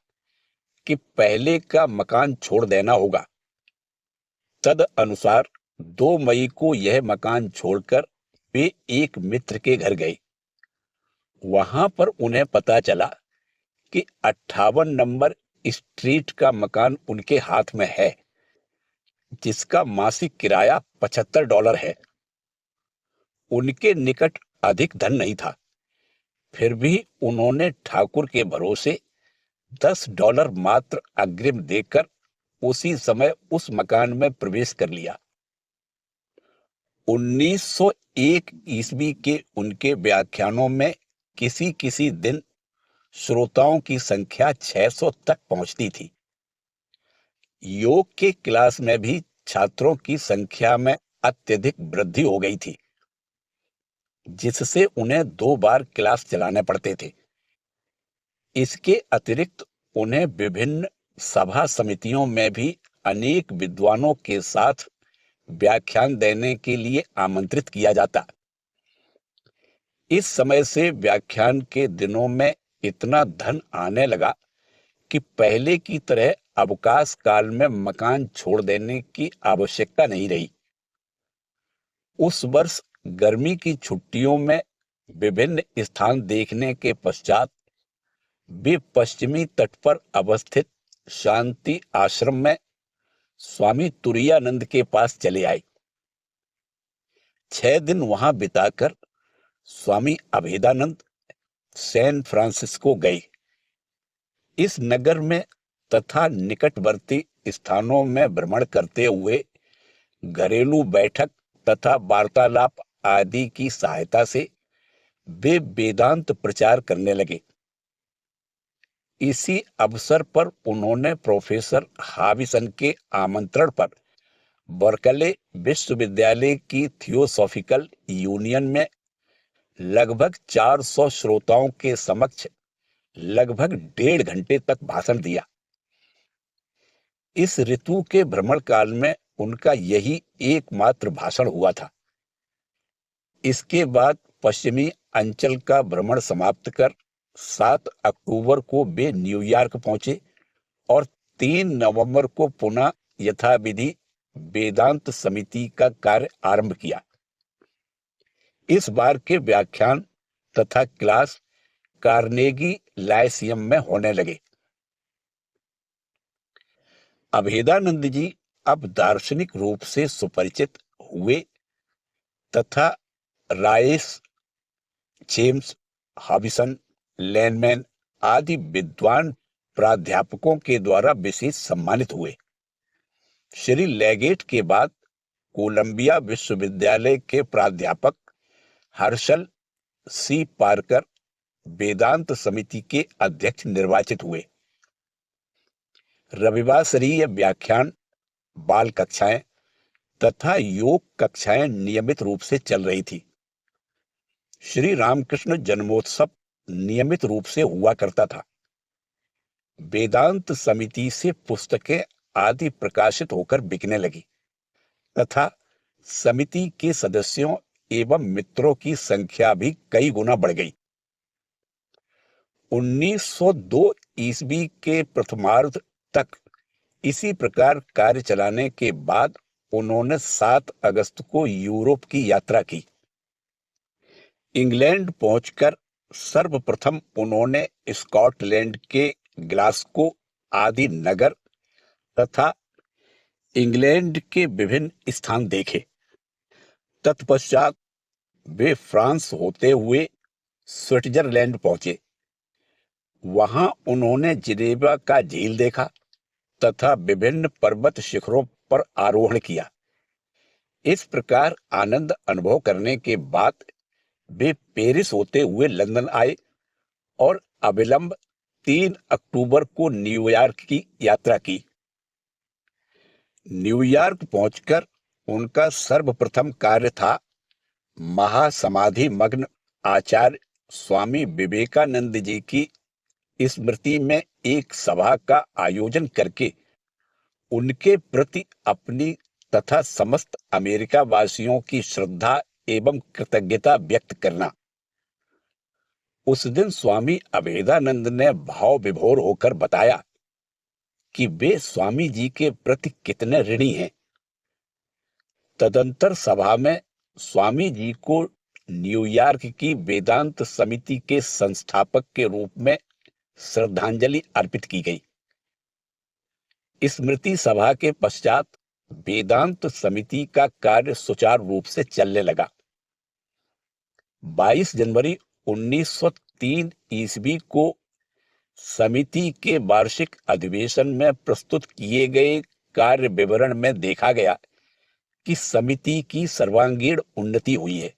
कि पहले का मकान छोड़ देना होगा। तद अनुसार 2 मई को यह मकान छोड़कर वे एक मित्र के घर गए। वहां पर उन्हें पता चला कि 58 नंबर स्ट्रीट का मकान उनके हाथ में है, जिसका मासिक किराया $75 है। उनके निकट अधिक धन नहीं था, फिर भी उन्होंने ठाकुर के भरोसे $10 मात्र अग्रिम देकर उसी समय उस मकान में प्रवेश कर लिया। 1901 ईस्वी के उनके व्याख्यानों में किसी किसी दिन श्रोताओं की संख्या 600 तक पहुंचती थी। योग के क्लास में भी छात्रों की संख्या में अत्यधिक वृद्धि हो गई थी, जिससे उन्हें 2 बार क्लास चलाने पड़ते थे। इसके अतिरिक्त उन्हें विभिन्न सभा समितियों में भी अनेक विद्वानों के साथ व्याख्यान देने के लिए आमंत्रित किया जाता। इस समय से व्याख्यान के दिनों में इतना धन आने लगा कि पहले की तरह अवकाश काल में मकान छोड़ देने की आवश्यकता नहीं रही। उस वर्ष गर्मी की छुट्टियों में विभिन्न स्थान देखने के पश्चात वे पश्चिमी तट पर अवस्थित शांति आश्रम में स्वामी तुरायानंद के पास चले आए। 6 दिन वहां बिताकर स्वामी अभेदानंद सैन फ्रांसिस्को गए। इस नगर में तथा निकटवर्ती स्थानों में भ्रमण करते हुए घरेलू बैठक तथा वार्तालाप आदि की सहायता से वे वेदांत प्रचार करने लगे। इसी अवसर पर उन्होंने प्रोफेसर हाविसन के आमंत्रण पर बर्कले विश्वविद्यालय की थियोसॉफिकल यूनियन में लगभग 400 श्रोताओं के समक्ष लगभग 1.5 घंटे तक भाषण दिया। इस ऋतु के भ्रमण काल में उनका यही एकमात्र भाषण हुआ था। इसके बाद पश्चिमी अंचल का भ्रमण समाप्त कर 7 अक्टूबर को वे न्यूयॉर्क पहुंचे और 3 नवंबर को पुनः यथाविधि वेदांत समिति का कार्य आरंभ किया। इस बार के व्याख्यान तथा क्लास कार्नेगी लाइसियम में होने लगे। अभेदानंद जी अब दार्शनिक रूप से सुपरिचित हुए तथा राइस, जेम्स, हाविसन, लैनमैन आदि विद्वान प्राध्यापकों के द्वारा विशेष सम्मानित हुए। श्री लेगेट के बाद कोलंबिया विश्वविद्यालय के प्राध्यापक हर्षल सी पार्कर वेदांत समिति के अध्यक्ष निर्वाचित हुए। रविवासरीय व्याख्यान, बाल कक्षाएं तथा योग कक्षाएं नियमित रूप से चल रही थी। श्री रामकृष्ण जन्मोत्सव नियमित रूप से हुआ करता था। वेदांत समिति से पुस्तकें आदि प्रकाशित होकर बिकने लगी तथा समिति के सदस्यों एवं मित्रों की संख्या भी कई गुना बढ़ गई। 1902 ईस्वी के प्रथमार्ध तक इसी प्रकार कार्य चलाने के बाद उन्होंने 7 अगस्त को यूरोप की यात्रा की। इंग्लैंड पहुंचकर सर्वप्रथम उन्होंने स्कॉटलैंड के ग्लासगो आदि नगर तथा इंग्लैंड के विभिन्न स्थान देखे। तत्पश्चात वे फ्रांस होते हुए स्विट्जरलैंड पहुंचे। वहां उन्होंने जिनेवा का झील देखा तथा विभिन्न पर्वत शिखरों पर आरोहण किया। इस प्रकार आनंद अनुभव करने के बाद वे पेरिस होते हुए लंदन आए और अविलंब 3 अक्टूबर को न्यूयॉर्क की यात्रा की। न्यूयॉर्क पहुंचकर उनका सर्वप्रथम कार्य था महासमाधि मग्न आचार्य स्वामी विवेकानंद जी की स्मृति में एक सभा का आयोजन करके उनके प्रति अपनी तथा समस्त अमेरिका वासियों की श्रद्धा एवं कृतज्ञता व्यक्त करना। उस दिन स्वामी अभेदानंद ने भाव विभोर होकर बताया कि वे स्वामी जी के प्रति कितने ऋणी हैं। तदंतर सभा में स्वामी जी को न्यूयॉर्क की वेदांत समिति के संस्थापक के रूप में श्रद्धांजलि अर्पित की गई। स्मृति सभा के पश्चात वेदांत समिति का कार्य सुचारू रूप से चलने लगा। 22 जनवरी 1903 ईस्वी को समिति के वार्षिक अधिवेशन में प्रस्तुत किए गए कार्य विवरण में देखा गया कि समिति की सर्वांगीण उन्नति हुई है।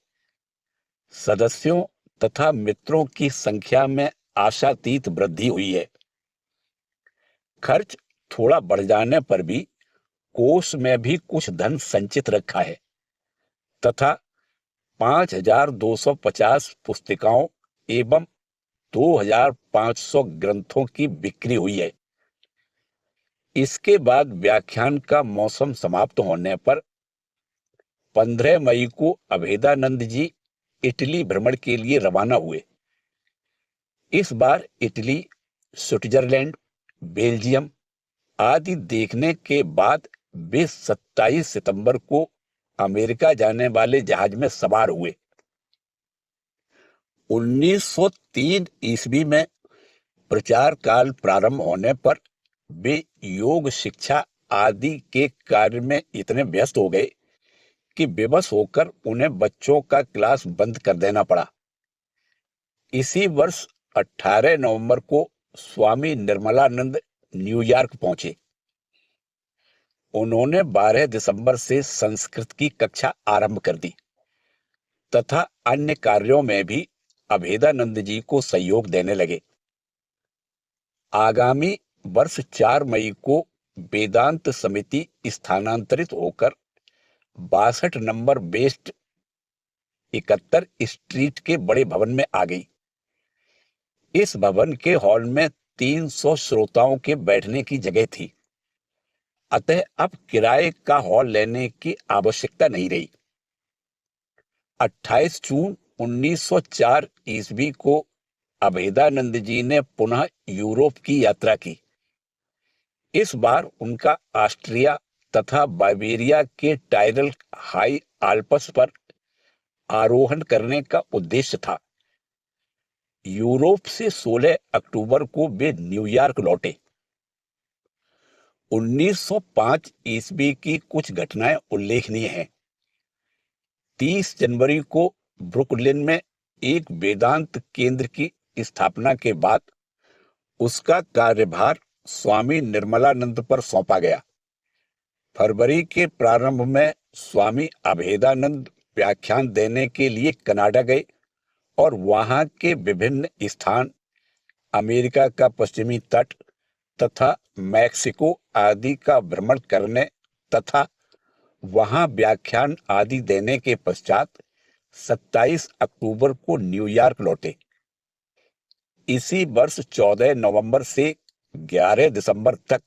सदस्यों तथा मित्रों की संख्या में आशातीत वृद्धि हुई है। खर्च थोड़ा बढ़ जाने पर भी कोष में भी कुछ धन संचित रखा है तथा 5250 पुस्तिकाओं एवं 2500 ग्रंथों की बिक्री हुई है। इसके बाद व्याख्यान का मौसम समाप्त होने पर 15 मई को अभेदानंद जी इटली भ्रमण के लिए रवाना हुए। इस बार इटली, स्विट्जरलैंड, बेल्जियम आदि देखने के बाद वे 27 सितंबर को अमेरिका जाने वाले जहाज में सवार हुए। 1903 ईस्वी में प्रचार काल प्रारंभ होने पर वे योग शिक्षा आदि के कार्य में इतने व्यस्त हो गए कि बेबस होकर उन्हें बच्चों का क्लास बंद कर देना पड़ा। इसी वर्ष 18 नवंबर को स्वामी निर्मलानंद न्यूयॉर्क पहुंचे। उन्होंने 12 दिसंबर से संस्कृत की कक्षा आरंभ कर दी तथा अन्य कार्यों में भी अभेदानंद जी को सहयोग देने लगे। आगामी वर्ष 4 मई को वेदांत समिति स्थानांतरित होकर 62 नंबर वेस्ट 71 स्ट्रीट के बड़े भवन में आ गई। इस भवन के हॉल में 300 श्रोताओं के बैठने की जगह थी, अतः अब किराए का हॉल लेने की आवश्यकता नहीं रही। 28 जून 1904 ईस्वी को अभेदानंद जी ने पुनः यूरोप की यात्रा की। इस बार उनका ऑस्ट्रिया तथा बाइबेरिया के टाइरल हाई आल्प्स पर आरोहण करने का उद्देश्य था। यूरोप से 16 अक्टूबर को वे न्यूयॉर्क लौटे। 1905 ईस्वी की कुछ घटनाएं उल्लेखनीय हैं। 30 जनवरी को ब्रुकलिन में एक वेदांत केंद्र की स्थापना के बाद उसका कार्यभार स्वामी निर्मलानंद पर सौंपा गया। फरवरी के प्रारंभ में स्वामी अभेदानंद व्याख्यान देने के लिए कनाडा गए और वहां के विभिन्न स्थान, अमेरिका का पश्चिमी तट तथा मैक्सिको आदि का भ्रमण करने तथा वहां व्याख्यान आदि देने के पश्चात 27 अक्टूबर को न्यूयॉर्क लौटे। इसी वर्ष 14 नवंबर से 11 दिसंबर तक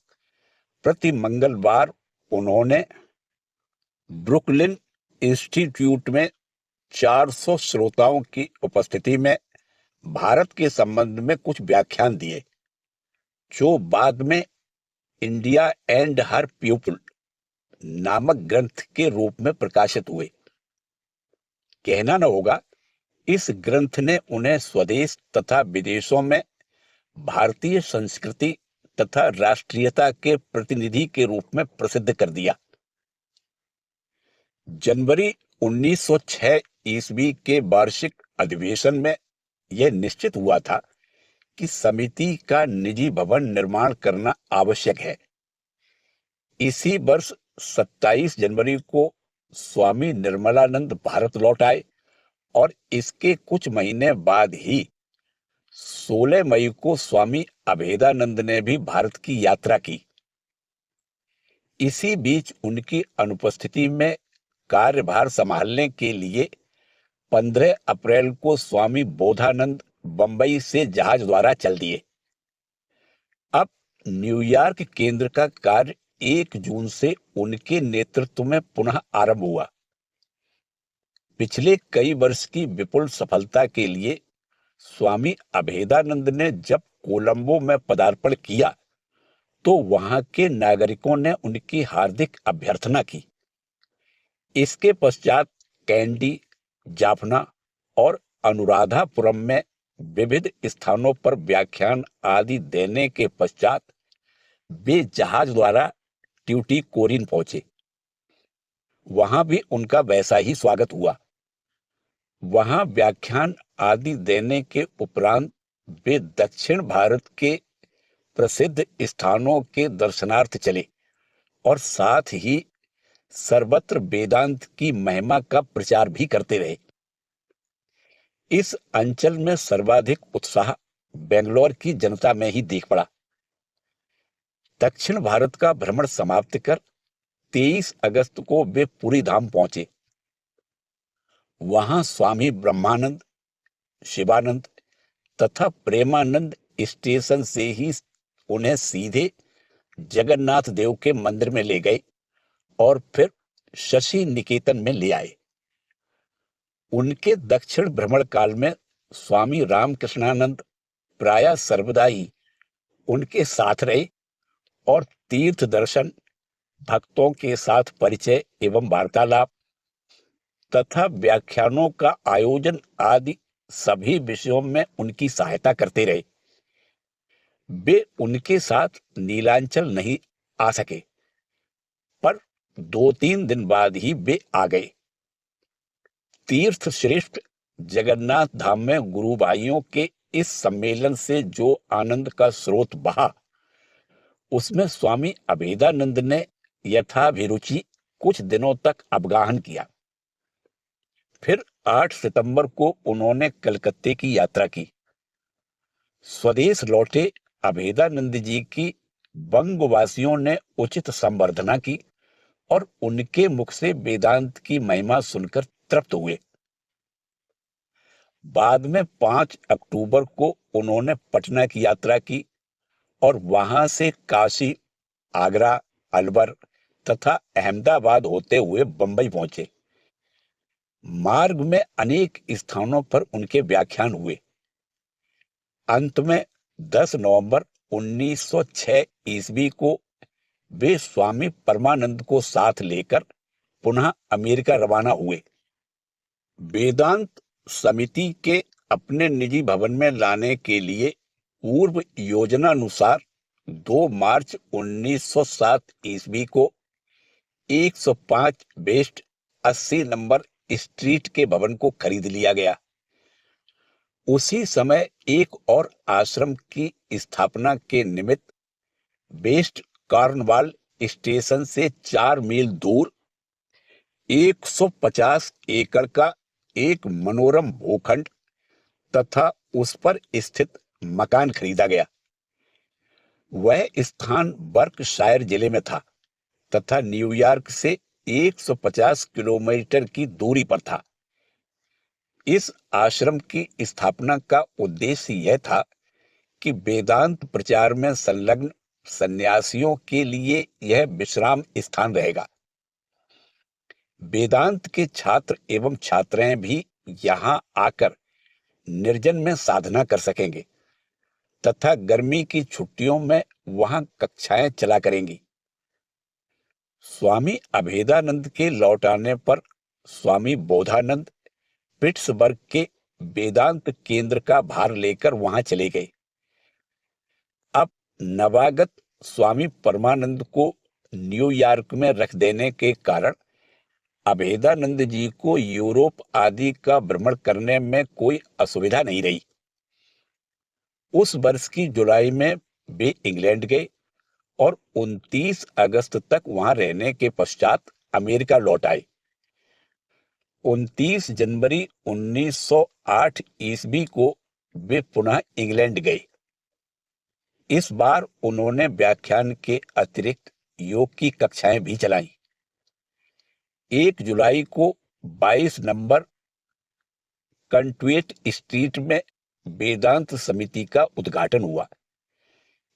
प्रति मंगलवार उन्होंने ब्रुकलिन इंस्टीट्यूट में 400 श्रोताओं की उपस्थिति में भारत के संबंध में कुछ व्याख्यान दिए, जो बाद में इंडिया एंड हर पीपुल नामक ग्रंथ के रूप में प्रकाशित हुए। कहना न होगा, इस ग्रंथ ने उन्हें स्वदेश तथा विदेशों में भारतीय संस्कृति तथा राष्ट्रीयता के प्रतिनिधि के रूप में प्रसिद्ध कर दिया। जनवरी 1906 ईस्वी के वार्षिक अधिवेशन में यह निश्चित हुआ था कि समिति का निजी भवन निर्माण करना आवश्यक है। इसी वर्ष 27 जनवरी को स्वामी निर्मलानंद भारत लौट आए और इसके कुछ महीने बाद ही 16 मई को स्वामी अभेदानंद ने भी भारत की यात्रा की। इसी बीच उनकी अनुपस्थिति में कार्यभार संभालने के लिए 15 अप्रैल को स्वामी बोधानंद बंबई से जहाज द्वारा चल दिए। अब न्यूयॉर्क केंद्र का कार्य 1 जून से उनके नेतृत्व में पुनः आरंभ हुआ। पिछले कई वर्ष की विपुल सफलता के लिए स्वामी अभेदानंद ने जब कोलंबो में पदार्पण किया तो वहां के नागरिकों ने उनकी हार्दिक अभ्यर्थना की। इसके पश्चात कैंडी, जाफना और अनुराधापुरम में विविध स्थानों पर व्याख्यान आदि देने के पश्चात वे जहाज द्वारा ट्यूटीकोरिन पहुंचे। वहां भी उनका वैसा ही स्वागत हुआ। वहां व्याख्यान आदि देने के उपरांत वे दक्षिण भारत के प्रसिद्ध स्थानों के दर्शनार्थ चले और साथ ही सर्वत्र वेदांत की महिमा का प्रचार भी करते रहे। इस अंचल में सर्वाधिक उत्साह बेंगलोर की जनता में ही देख पड़ा। दक्षिण भारत का भ्रमण समाप्त कर 23 अगस्त को वे पुरी धाम पहुंचे। वहां स्वामी ब्रह्मानंद, शिवानंद तथा प्रेमानंद स्टेशन से ही उन्हें सीधे जगन्नाथ देव के मंदिर में ले गए और फिर शशि निकेतन में ले आए। उनके दक्षिण भ्रमण काल में स्वामी रामकृष्णानंद प्रायः सर्वदा ही उनके साथ रहे और तीर्थ दर्शन, भक्तों के साथ परिचय एवं वार्तालाप तथा व्याख्यानों का आयोजन आदि सभी विषयों में उनकी सहायता करते रहे। वे उनके साथ नीलांचल नहीं आ सके, पर 2-3 दिन बाद ही वे आ गए। तीर्थ श्रेष्ठ जगन्नाथ धाम में गुरु भाइयों के इस सम्मेलन से जो आनंद का स्रोत बहा, उसमें स्वामी अभेदानंद ने यथाभिरुचि कुछ दिनों तक अवगाहन किया। फिर 8 सितंबर को उन्होंने कलकत्ते की यात्रा की। स्वदेश लौटे अभेदानंद जी की बंगवासियों ने उचित संबर्धना की और उनके मुख से वेदांत की महिमा सुनकर तृप्त हुए। बाद में 5 अक्टूबर को उन्होंने पटना की यात्रा की और वहां से काशी, आगरा, अलवर तथा अहमदाबाद होते हुए बंबई पहुंचे। मार्ग में अनेक स्थानों पर उनके व्याख्यान हुए। अंत में 10 नवंबर 1906 ईस्वी को वे स्वामी परमानंद को साथ लेकर पुनः अमेरिका रवाना हुए। वेदांत समिति के अपने निजी भवन में लाने के लिए पूर्व योजनानुसार 2 मार्च 1907 ईस्वी को 105 वेस्ट 80 नंबर स्ट्रीट के भवन को खरीद लिया गया। उसी समय एक और आश्रम की स्थापना के निमित्त वेस्ट कॉर्नवाल स्टेशन से 4 मील दूर 150 एकड़ का एक मनोरम भूखंड तथा उस पर स्थित मकान खरीदा गया। वह स्थान बर्कशायर जिले में था तथा न्यूयॉर्क से 150 किलोमीटर की दूरी पर था। इस आश्रम की स्थापना का उद्देश्य यह था कि वेदांत प्रचार में संलग्न सन्यासियों के लिए यह विश्राम स्थान रहेगा। वेदांत के छात्र एवं छात्राएं भी यहाँ आकर निर्जन में साधना कर सकेंगे तथा गर्मी की छुट्टियों में वहां कक्षाएं चला करेंगी। स्वामी अभेदानंद के लौट आने पर स्वामी बोधानंद पिट्सबर्ग के वेदांत केंद्र का भार लेकर वहां चले गए। अब नवागत स्वामी परमानंद को न्यूयॉर्क में रख देने के कारण अभेदानंद जी को यूरोप आदि का भ्रमण करने में कोई असुविधा नहीं रही। उस वर्ष की जुलाई में वे इंग्लैंड गए और 29 अगस्त तक वहां रहने के पश्चात अमेरिका लौट आए। 29 जनवरी 1908 ईस्वी को वे पुनः इंग्लैंड गए। इस बार उन्होंने व्याख्यान के अतिरिक्त योग की कक्षाएं भी चलाईं। 1 जुलाई को 22 नंबर कंटुएट स्ट्रीट में वेदांत समिति का उद्घाटन हुआ।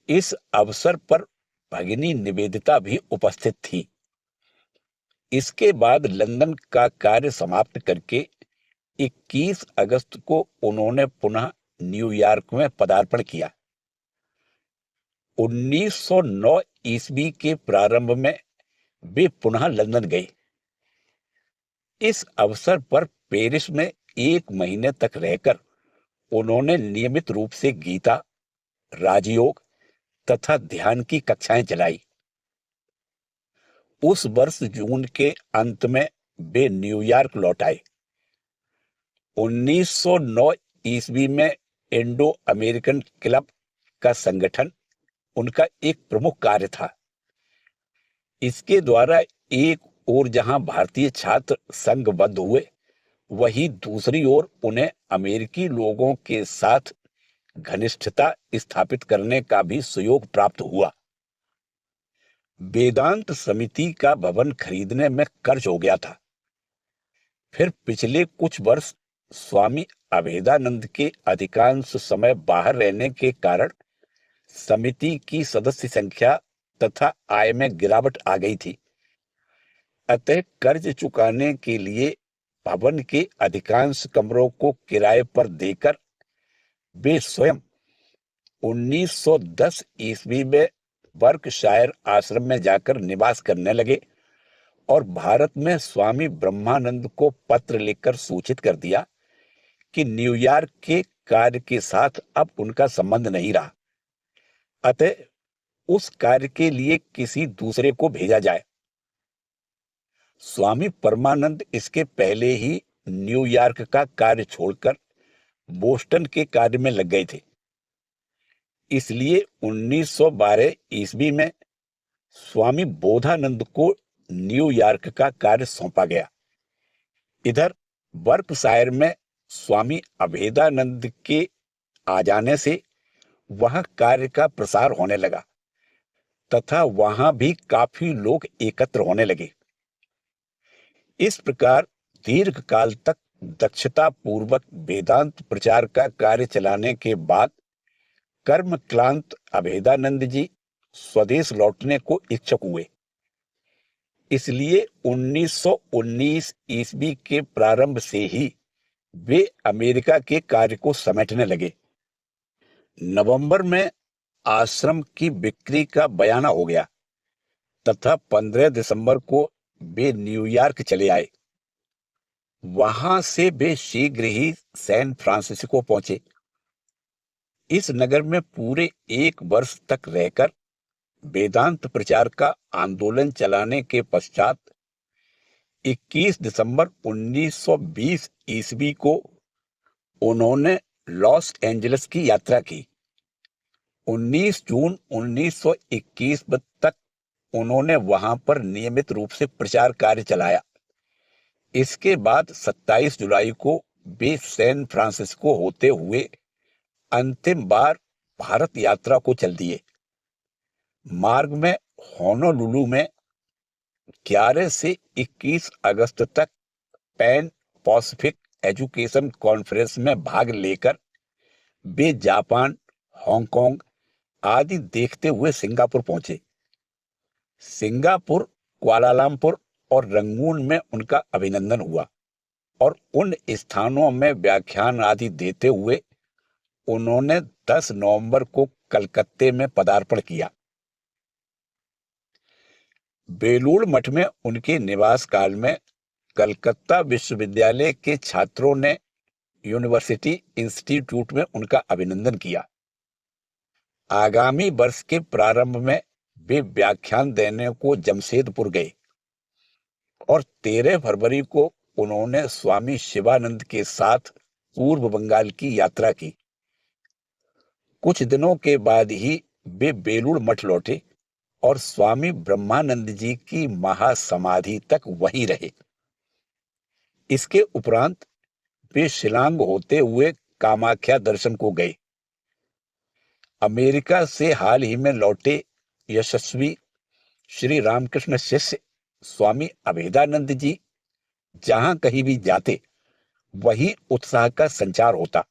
इस अवसर पर भगिनी निवेदिता भी उपस्थित थी। इसके बाद लंदन का कार्य समाप्त करके 21 अगस्त को उन्होंने पुनः न्यूयॉर्क में पदार्पण किया। 1909 ईस्वी के प्रारंभ में वे पुनः लंदन गए। इस अवसर पर पेरिस में 1 महीने तक रहकर उन्होंने नियमित रूप से गीता, राजयोग तथा ध्यान की कक्षाएं चलाई। उस वर्ष जून के अंत में वे न्यूयॉर्क लौट आए। 1909 ईस्वी में इंडो अमेरिकन क्लब का संगठन उनका एक प्रमुख कार्य था। इसके द्वारा एक ओर जहां भारतीय छात्र संघबद्ध हुए, वहीं दूसरी ओर उन्हें अमेरिकी लोगों के साथ घनिष्ठता स्थापित करने का भी सुयोग प्राप्त हुआ। वेदांत समिति का भवन खरीदने में कर्ज हो गया था। फिर पिछले कुछ वर्ष स्वामी अभेदानंद के अधिकांश समय बाहर रहने के कारण समिति की सदस्य संख्या तथा आय में गिरावट आ गई थी। अतः कर्ज चुकाने के लिए भवन के अधिकांश कमरों को किराए पर देकर वे स्वयं 1910 ईस्वी में बर्कशायर आश्रम में जाकर निवास करने लगे और भारत में स्वामी ब्रह्मानंद को पत्र लिखकर सूचित कर दिया कि न्यूयॉर्क के कार्य के साथ अब उनका संबंध नहीं रहा, अतः उस कार्य के लिए किसी दूसरे को भेजा जाए। स्वामी परमानंद इसके पहले ही न्यूयॉर्क का कार्य छोड़कर बोस्टन के कार्य में लग गए थे। इसलिए 1912 ईस्वी में स्वामी बोधानंद को न्यूयॉर्क का कार्य सौंपा गया। इधर बर्कशायर में स्वामी अभेदानंद के आ जाने से वहां कार्य का प्रसार होने लगा तथा वहां भी काफी लोग एकत्र होने लगे। इस प्रकार दीर्घ काल तक दक्षता पूर्वक वेदांत प्रचार का कार्य चलाने के बाद कर्म क्लांत अभेदानंद जी स्वदेश लौटने को इच्छुक हुए। इसलिए 1919 ईस्वी के प्रारंभ से ही वे अमेरिका के कार्य को समेटने लगे। नवंबर में आश्रम की बिक्री का बयाना हो गया तथा 15 दिसंबर को वे न्यूयॉर्क चले आए। वहां से वे शीघ्र ही सैन फ्रांसिस्को पहुंचे। इस नगर में पूरे 1 वर्ष तक रहकर वेदांत प्रचार का आंदोलन चलाने के पश्चात 21 दिसंबर 1920 ईस्वी को उन्होंने लॉस एंजलिस की यात्रा की। 19 जून 1921 तक उन्होंने वहां पर नियमित रूप से प्रचार कार्य चलाया। इसके बाद 27 जुलाई को वे सैन फ्रांसिस्को होते हुए अंतिम बार भारत यात्रा को चल दिए। मार्ग में होनोलुलु में 11 से 21 अगस्त तक पैन पैसिफिक एजुकेशन कॉन्फ्रेंस में भाग लेकर वे जापान, हांगकांग आदि देखते हुए सिंगापुर पहुंचे। सिंगापुर, कुआलालंपुर और रंगून में उनका अभिनंदन हुआ और उन स्थानों में व्याख्यान आदि देते हुए उन्होंने 10 नवंबर को कलकत्ते में पदार्पण किया। बेलूड़ मठ में उनके निवास काल में कलकत्ता विश्वविद्यालय के छात्रों ने यूनिवर्सिटी इंस्टीट्यूट में उनका अभिनंदन किया। आगामी वर्ष के प्रारंभ में वे व्याख्यान देने को जमशेदपुर गए और 13 फरवरी को उन्होंने स्वामी शिवानंद के साथ पूर्व बंगाल की यात्रा की। कुछ दिनों के बाद ही वे बेलूड़ मठ लौटे और स्वामी ब्रह्मानंद जी की महासमाधि तक वहीं रहे। इसके उपरांत वे शिलांग होते हुए कामाख्या दर्शन को गए। अमेरिका से हाल ही में लौटे यशस्वी श्री रामकृष्ण शिष्य स्वामी अभेदानंद जी जहां कहीं भी जाते वहीं उत्साह का संचार होता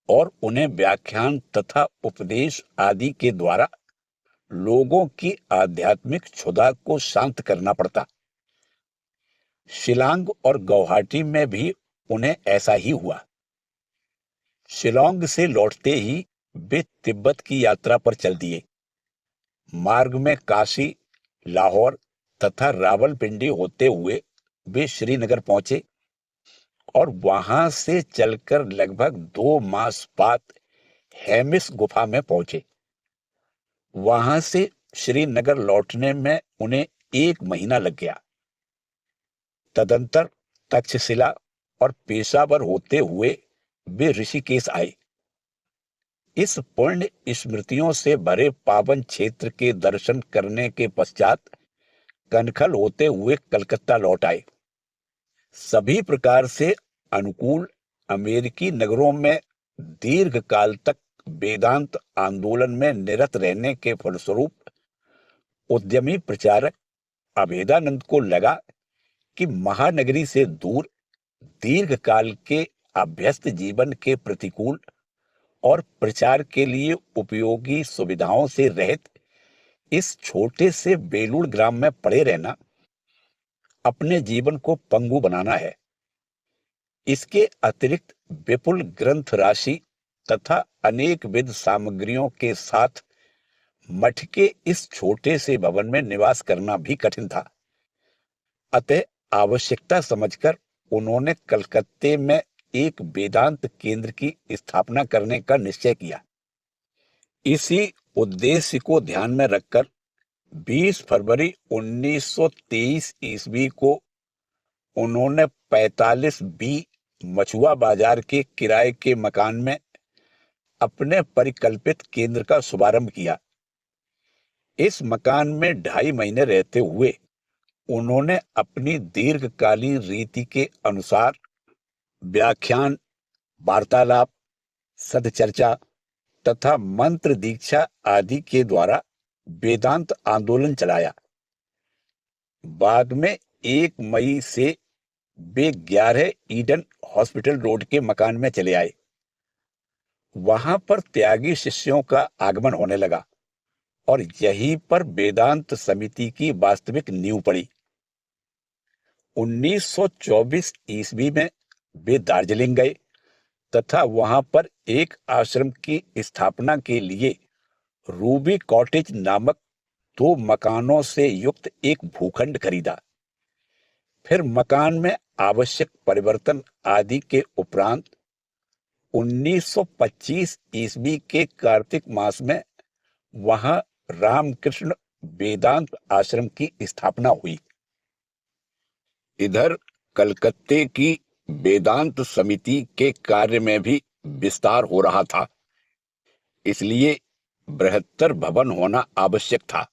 और उन्हें व्याख्यान तथा उपदेश आदि के द्वारा लोगों की आध्यात्मिक क्षुधा को शांत करना पड़ता। शिलांग और गुवाहाटी में भी उन्हें ऐसा ही हुआ। शिलांग से लौटते ही वे तिब्बत की यात्रा पर चल दिए। मार्ग में काशी, लाहौर तथा रावलपिंडी होते हुए वे श्रीनगर पहुंचे और वहां से चलकर लगभग 2 मास बाद हेमिस गुफा में पहुंचे। वहां से श्रीनगर लौटने में उन्हें 1 महीना लग गया। तदंतर तक्षशिला और पेशावर होते हुए वे ऋषिकेश आए। इस पुण्य स्मृतियों से भरे पावन क्षेत्र के दर्शन करने के पश्चात कनखल होते हुए कलकत्ता लौट आए। सभी प्रकार से अनुकूल अमेरिकी नगरों में दीर्घ काल तक वेदांत आंदोलन में निरत रहने के फलस्वरूप उद्यमी प्रचारक अभेदानंद को लगा कि महानगरी से दूर दीर्घ काल के अभ्यस्त जीवन के प्रतिकूल और प्रचार के लिए उपयोगी सुविधाओं से रहित इस छोटे से बेलूड़ ग्राम में पड़े रहना अपने जीवन को पंगु बनाना है। इसके अतिरिक्त विपुल ग्रंथ राशि तथा अनेक विध सामग्रियों के साथ मठ के इस छोटे से भवन में निवास करना भी कठिन था। अतः आवश्यकता समझकर उन्होंने कलकत्ते में एक वेदांत केंद्र की स्थापना करने का निश्चय किया। इसी उद्देश्य को ध्यान में रखकर 20 फरवरी 1923 ईस्वी को उन्होंने 45 बी मछुआ बाजार के किराए के मकान में अपने परिकल्पित केंद्र का शुभारंभ किया। इस मकान में 2.5 महीने रहते हुए उन्होंने अपनी दीर्घकालीन रीति के अनुसार व्याख्यान, वार्तालाप, सदचर्चा तथा मंत्र दीक्षा आदि के द्वारा वेदांत आंदोलन चलाया। बाद में 1 मई से वे 11 ईडन हॉस्पिटल रोड के मकान में चले आए। वहां पर त्यागी शिष्यों का आगमन होने लगा और यहीं पर वेदांत समिति की वास्तविक नींव पड़ी। 1924 ईस्वी में वे दार्जिलिंग गए तथा वहां पर एक आश्रम की स्थापना के लिए रूबी कॉटेज नामक 2 मकानों से युक्त एक भूखंड खरीदा। फिर मकान में आवश्यक परिवर्तन आदि के उपरांत 1925 ईस्वी के कार्तिक मास में वहां रामकृष्ण वेदांत आश्रम की स्थापना हुई। इधर कलकत्ते की वेदांत समिति के कार्य में भी विस्तार हो रहा था, इसलिए बृहत्तर भवन होना आवश्यक था।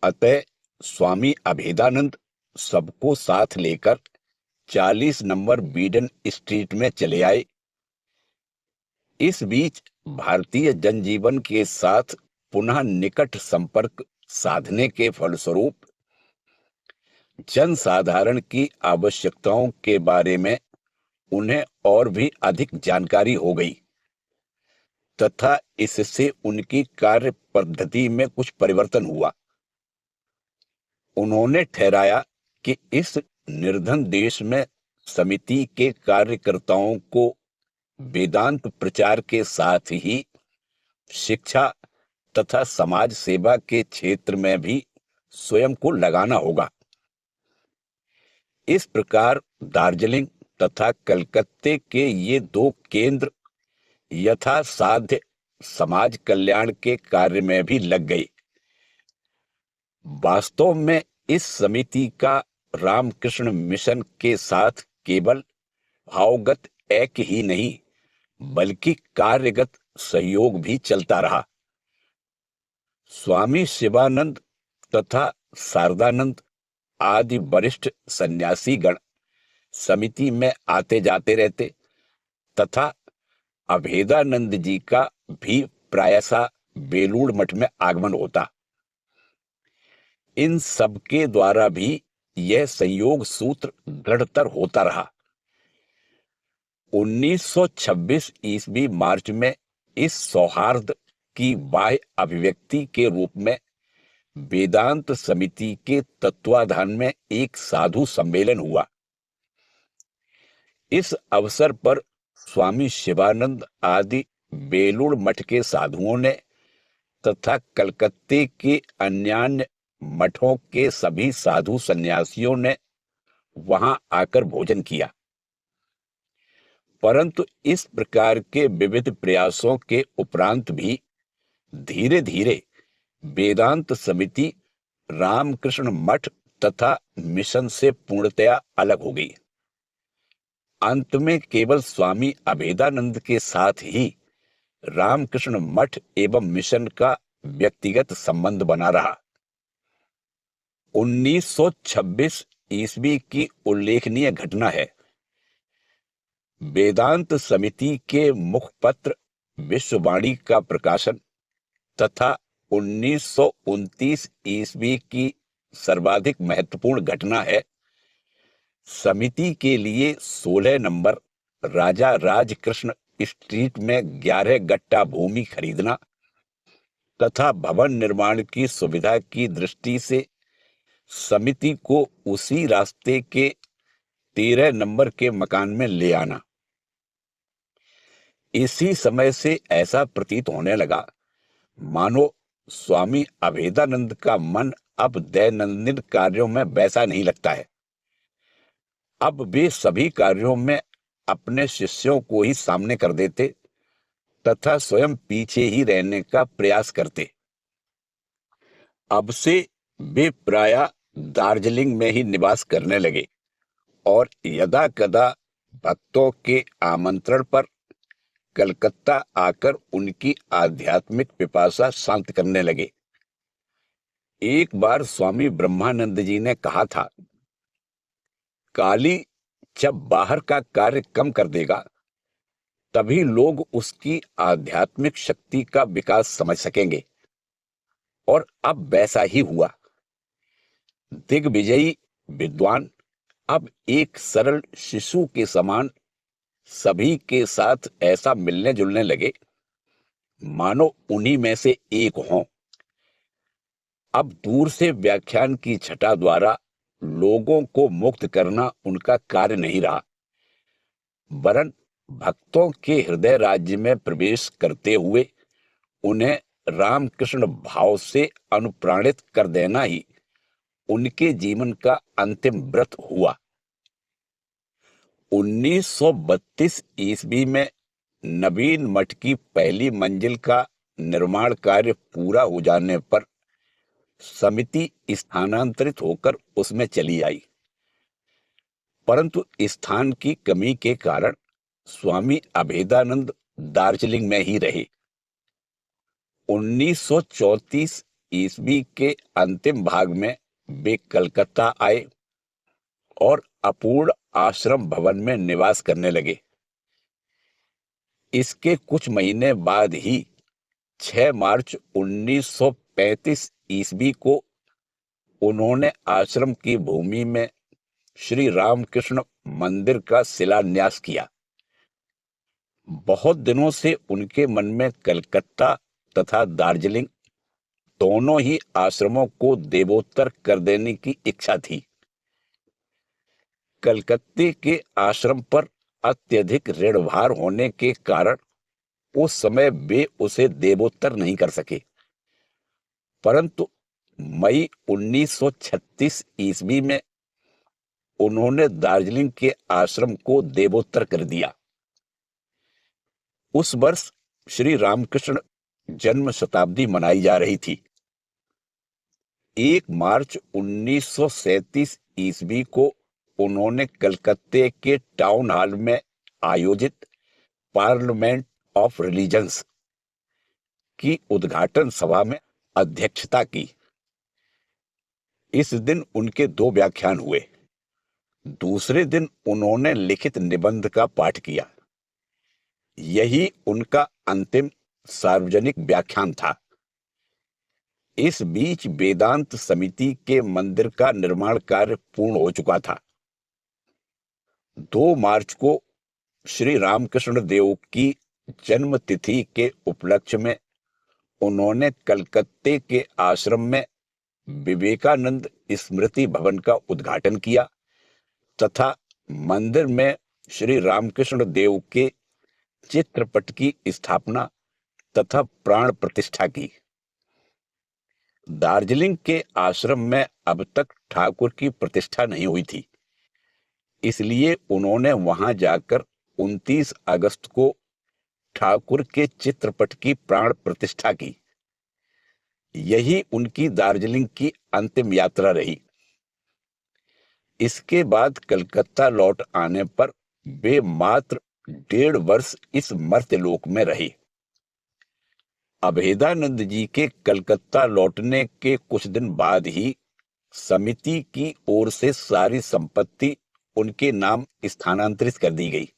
अतः स्वामी अभेदानंद सबको साथ लेकर 40 नंबर बीडन स्ट्रीट में चले आए। इस बीच भारतीय जनजीवन के साथ पुनः निकट संपर्क साधने के फलस्वरूप जनसाधारण की आवश्यकताओं के बारे में उन्हें और भी अधिक जानकारी हो गई तथा इससे उनकी कार्य पद्धति में कुछ परिवर्तन हुआ। उन्होंने ठहराया कि इस निर्धन देश में समिति के कार्यकर्ताओं को वेदांत प्रचार के साथ ही शिक्षा तथा समाज सेवा के क्षेत्र में भी स्वयं को लगाना होगा। इस प्रकार दार्जिलिंग तथा कलकत्ते के ये दो केंद्र यथासाध्य समाज कल्याण के कार्य में भी लग गए। वास्तव में इस समिति का रामकृष्ण मिशन के साथ केवल भावगत ऐक्य ही नहीं बल्कि कार्यगत सहयोग भी चलता रहा। स्वामी शिवानंद तथा शारदानंद आदि वरिष्ठ सन्यासी गण समिति में आते जाते रहते तथा अभेदानंद जी का भी प्रायशः बेलूड़ मठ में आगमन होता। इन सबके द्वारा भी यह संयोग सूत्र दृढ़तर होता रहा। 1926 ईस्वी मार्च में इस सौहार्द की बाह्य अभिव्यक्ति के रूप में वेदांत समिति के तत्वाधान में एक साधु सम्मेलन हुआ। इस अवसर पर स्वामी शिवानंद आदि बेलूड़ मठ के साधुओं ने तथा कलकत्ते के अन्यान्य मठों के सभी साधु सन्यासियों ने वहां आकर भोजन किया। परंतु इस प्रकार के विविध प्रयासों के उपरांत भी धीरे धीरे वेदांत समिति रामकृष्ण मठ तथा मिशन से पूर्णतया अलग हो गई। अंत में केवल स्वामी अभेदानंद के साथ ही रामकृष्ण मठ एवं मिशन का व्यक्तिगत संबंध बना रहा। 1926 ईस्वी की उल्लेखनीय घटना है। वेदांत समिति के मुखपत्र विश्ववाणी का प्रकाशन तथा 1929 ईस्वी की सर्वाधिक महत्वपूर्ण घटना है समिति के लिए 16 नंबर राजा राजकृष्ण स्ट्रीट में 11 गट्टा भूमि खरीदना तथा भवन निर्माण की सुविधा की दृष्टि से समिति को उसी रास्ते के 13 नंबर के मकान में ले आना। इसी समय से ऐसा प्रतीत होने लगा मानो स्वामी अभेदानंद का मन अब दैनंदिन कार्यों में वैसा नहीं लगता है। अब वे सभी कार्यों में अपने शिष्यों को ही सामने कर देते तथा स्वयं पीछे ही रहने का प्रयास करते। अब से वे प्रायः दार्जिलिंग में ही निवास करने लगे और यदा कदा भक्तों के आमंत्रण पर कलकत्ता आकर उनकी आध्यात्मिक पिपासा शांत करने लगे। एक बार स्वामी ब्रह्मानंद जी ने कहा था, काली जब बाहर का कार्य कम कर देगा तभी लोग उसकी आध्यात्मिक शक्ति का विकास समझ सकेंगे। और अब वैसा ही हुआ। दिग्विजयी विद्वान अब एक सरल शिशु के समान सभी के साथ ऐसा मिलने जुलने लगे मानो उन्हीं में से एक हों। अब दूर से व्याख्यान की छटा द्वारा लोगों को मुक्त करना उनका कार्य नहीं रहा, वरन भक्तों के हृदय राज्य में प्रवेश करते हुए उन्हें रामकृष्ण भाव से अनुप्राणित कर देना ही उनके जीवन का अंतिम व्रत हुआ। 1932 ईस्वी में नवीन मठ की पहली मंजिल का निर्माण कार्य पूरा हो जाने पर समिति स्थानांतरित होकर उसमें चली आई, परंतु स्थान की कमी के कारण स्वामी अभेदानंद दार्जिलिंग में ही रहे। 1934 ईस्वी के अंतिम भाग में वे कलकत्ता आए और अपूर्ण आश्रम भवन में निवास करने लगे। इसके कुछ महीने बाद ही 6 मार्च 1935 ईस्वी को उन्होंने आश्रम की भूमि में श्री रामकृष्ण मंदिर का शिलान्यास किया। बहुत दिनों से उनके मन में कलकत्ता तथा दार्जिलिंग दोनों ही आश्रमों को देवोत्तर कर देने की इच्छा थी। कलकत्ते के आश्रम पर अत्यधिक ऋणभार होने के कारण उस समय वे उसे देवोत्तर नहीं कर सके, परंतु मई 1936 ईस्वी में उन्होंने दार्जिलिंग के आश्रम को देवोत्तर कर दिया। उस वर्ष श्री रामकृष्ण जन्म शताब्दी मनाई जा रही थी। 1 मार्च 1937 ईस्वी को उन्होंने कलकत्ते के टाउन हॉल में आयोजित पार्लियामेंट ऑफ रिलीजन्स की उद्घाटन सभा में अध्यक्षता की। इस दिन उनके 2 व्याख्यान हुए। दूसरे दिन उन्होंने लिखित निबंध का पाठ किया। यही उनका अंतिम सार्वजनिक व्याख्यान था। इस बीच वेदांत समिति के मंदिर का निर्माण कार्य पूर्ण हो चुका था। 2 मार्च को श्री रामकृष्ण देव की जन्म तिथि के उपलक्ष्य में उन्होंने कलकत्ते के आश्रम में विवेकानंद स्मृति भवन का उद्घाटन किया तथा मंदिर में श्री रामकृष्ण देव के चित्रपट की स्थापना तथा प्राण प्रतिष्ठा की। दार्जिलिंग के आश्रम में अब तक ठाकुर की प्रतिष्ठा नहीं हुई थी, इसलिए उन्होंने वहां जाकर 29 अगस्त को ठाकुर के चित्रपट की प्राण प्रतिष्ठा की। यही उनकी दार्जिलिंग की अंतिम यात्रा रही। इसके बाद कलकत्ता लौट आने पर वे मात्र 1.5 वर्ष इस मर्त्यलोक में रहे। अभेदानंद जी के कलकत्ता लौटने के कुछ दिन बाद ही समिति की ओर से सारी संपत्ति उनके नाम स्थानांतरित कर दी गई।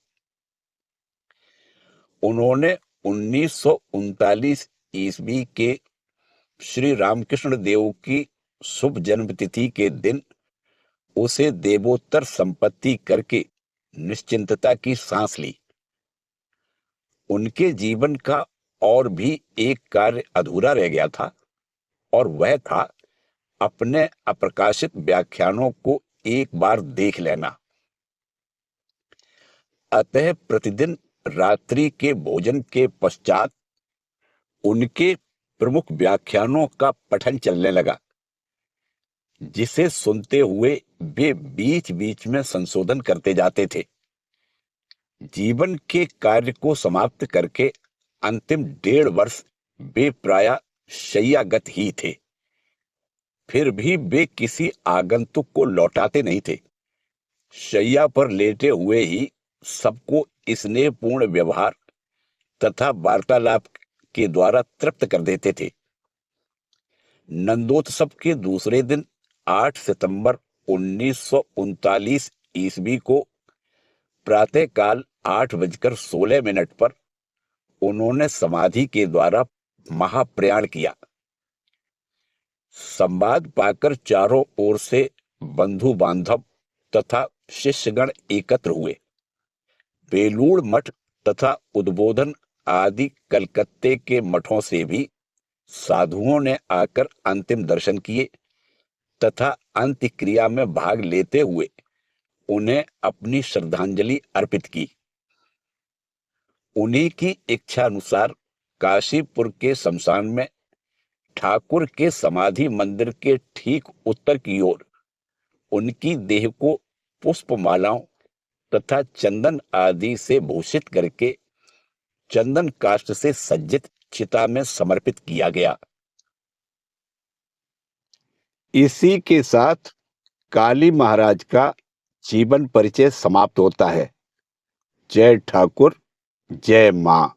उन्होंने 1939 ईस्वी के श्री रामकृष्ण देव की शुभ जन्मतिथि के दिन उसे देवोत्तर संपत्ति करके निश्चिंतता की सांस ली। उनके जीवन का और भी एक कार्य अधूरा रह गया था और वह था अपने अप्रकाशित व्याख्यानों को एक बार देख लेना। अतः प्रतिदिन रात्रि के भोजन के पश्चात उनके प्रमुख व्याख्यानों का पठन चलने लगा, जिसे सुनते हुए वे बीच बीच में संशोधन करते जाते थे। जीवन के कार्य को समाप्त करके अंतिम 1.5 वर्ष वे प्रायः शय्यागत ही थे। फिर भी वे किसी आगंतुक को लौटाते नहीं थे। शैया पर लेटे हुए ही सबको स्नेहपूर्ण व्यवहार तथा वार्तालाप के द्वारा तृप्त कर देते थे। नंदोत्सव के दूसरे दिन 8 सितंबर 1939 ईस्वी को प्रातःकाल 8:16 पर उन्होंने समाधि के द्वारा महाप्रयाण किया। संवाद पाकर चारों ओर से बंधु बांधव तथा शिष्यगण एकत्र हुए। बेलूड़ मठ तथा उद्बोधन आदि कलकत्ते के मठों से भी साधुओं ने आकर अंतिम दर्शन किए तथा अंत्यक्रिया में भाग लेते हुए उन्हें अपनी श्रद्धांजलि अर्पित की। उन्हीं की इच्छा अनुसार काशीपुर के शमशान में ठाकुर के समाधि मंदिर के ठीक उत्तर की ओर उनकी देह को पुष्पमालाओं तथा चंदन आदि से भूषित करके चंदन काष्ठ से सज्जित चिता में समर्पित किया गया। इसी के साथ काली महाराज का जीवन परिचय समाप्त होता है। जय ठाकुर, जय मां।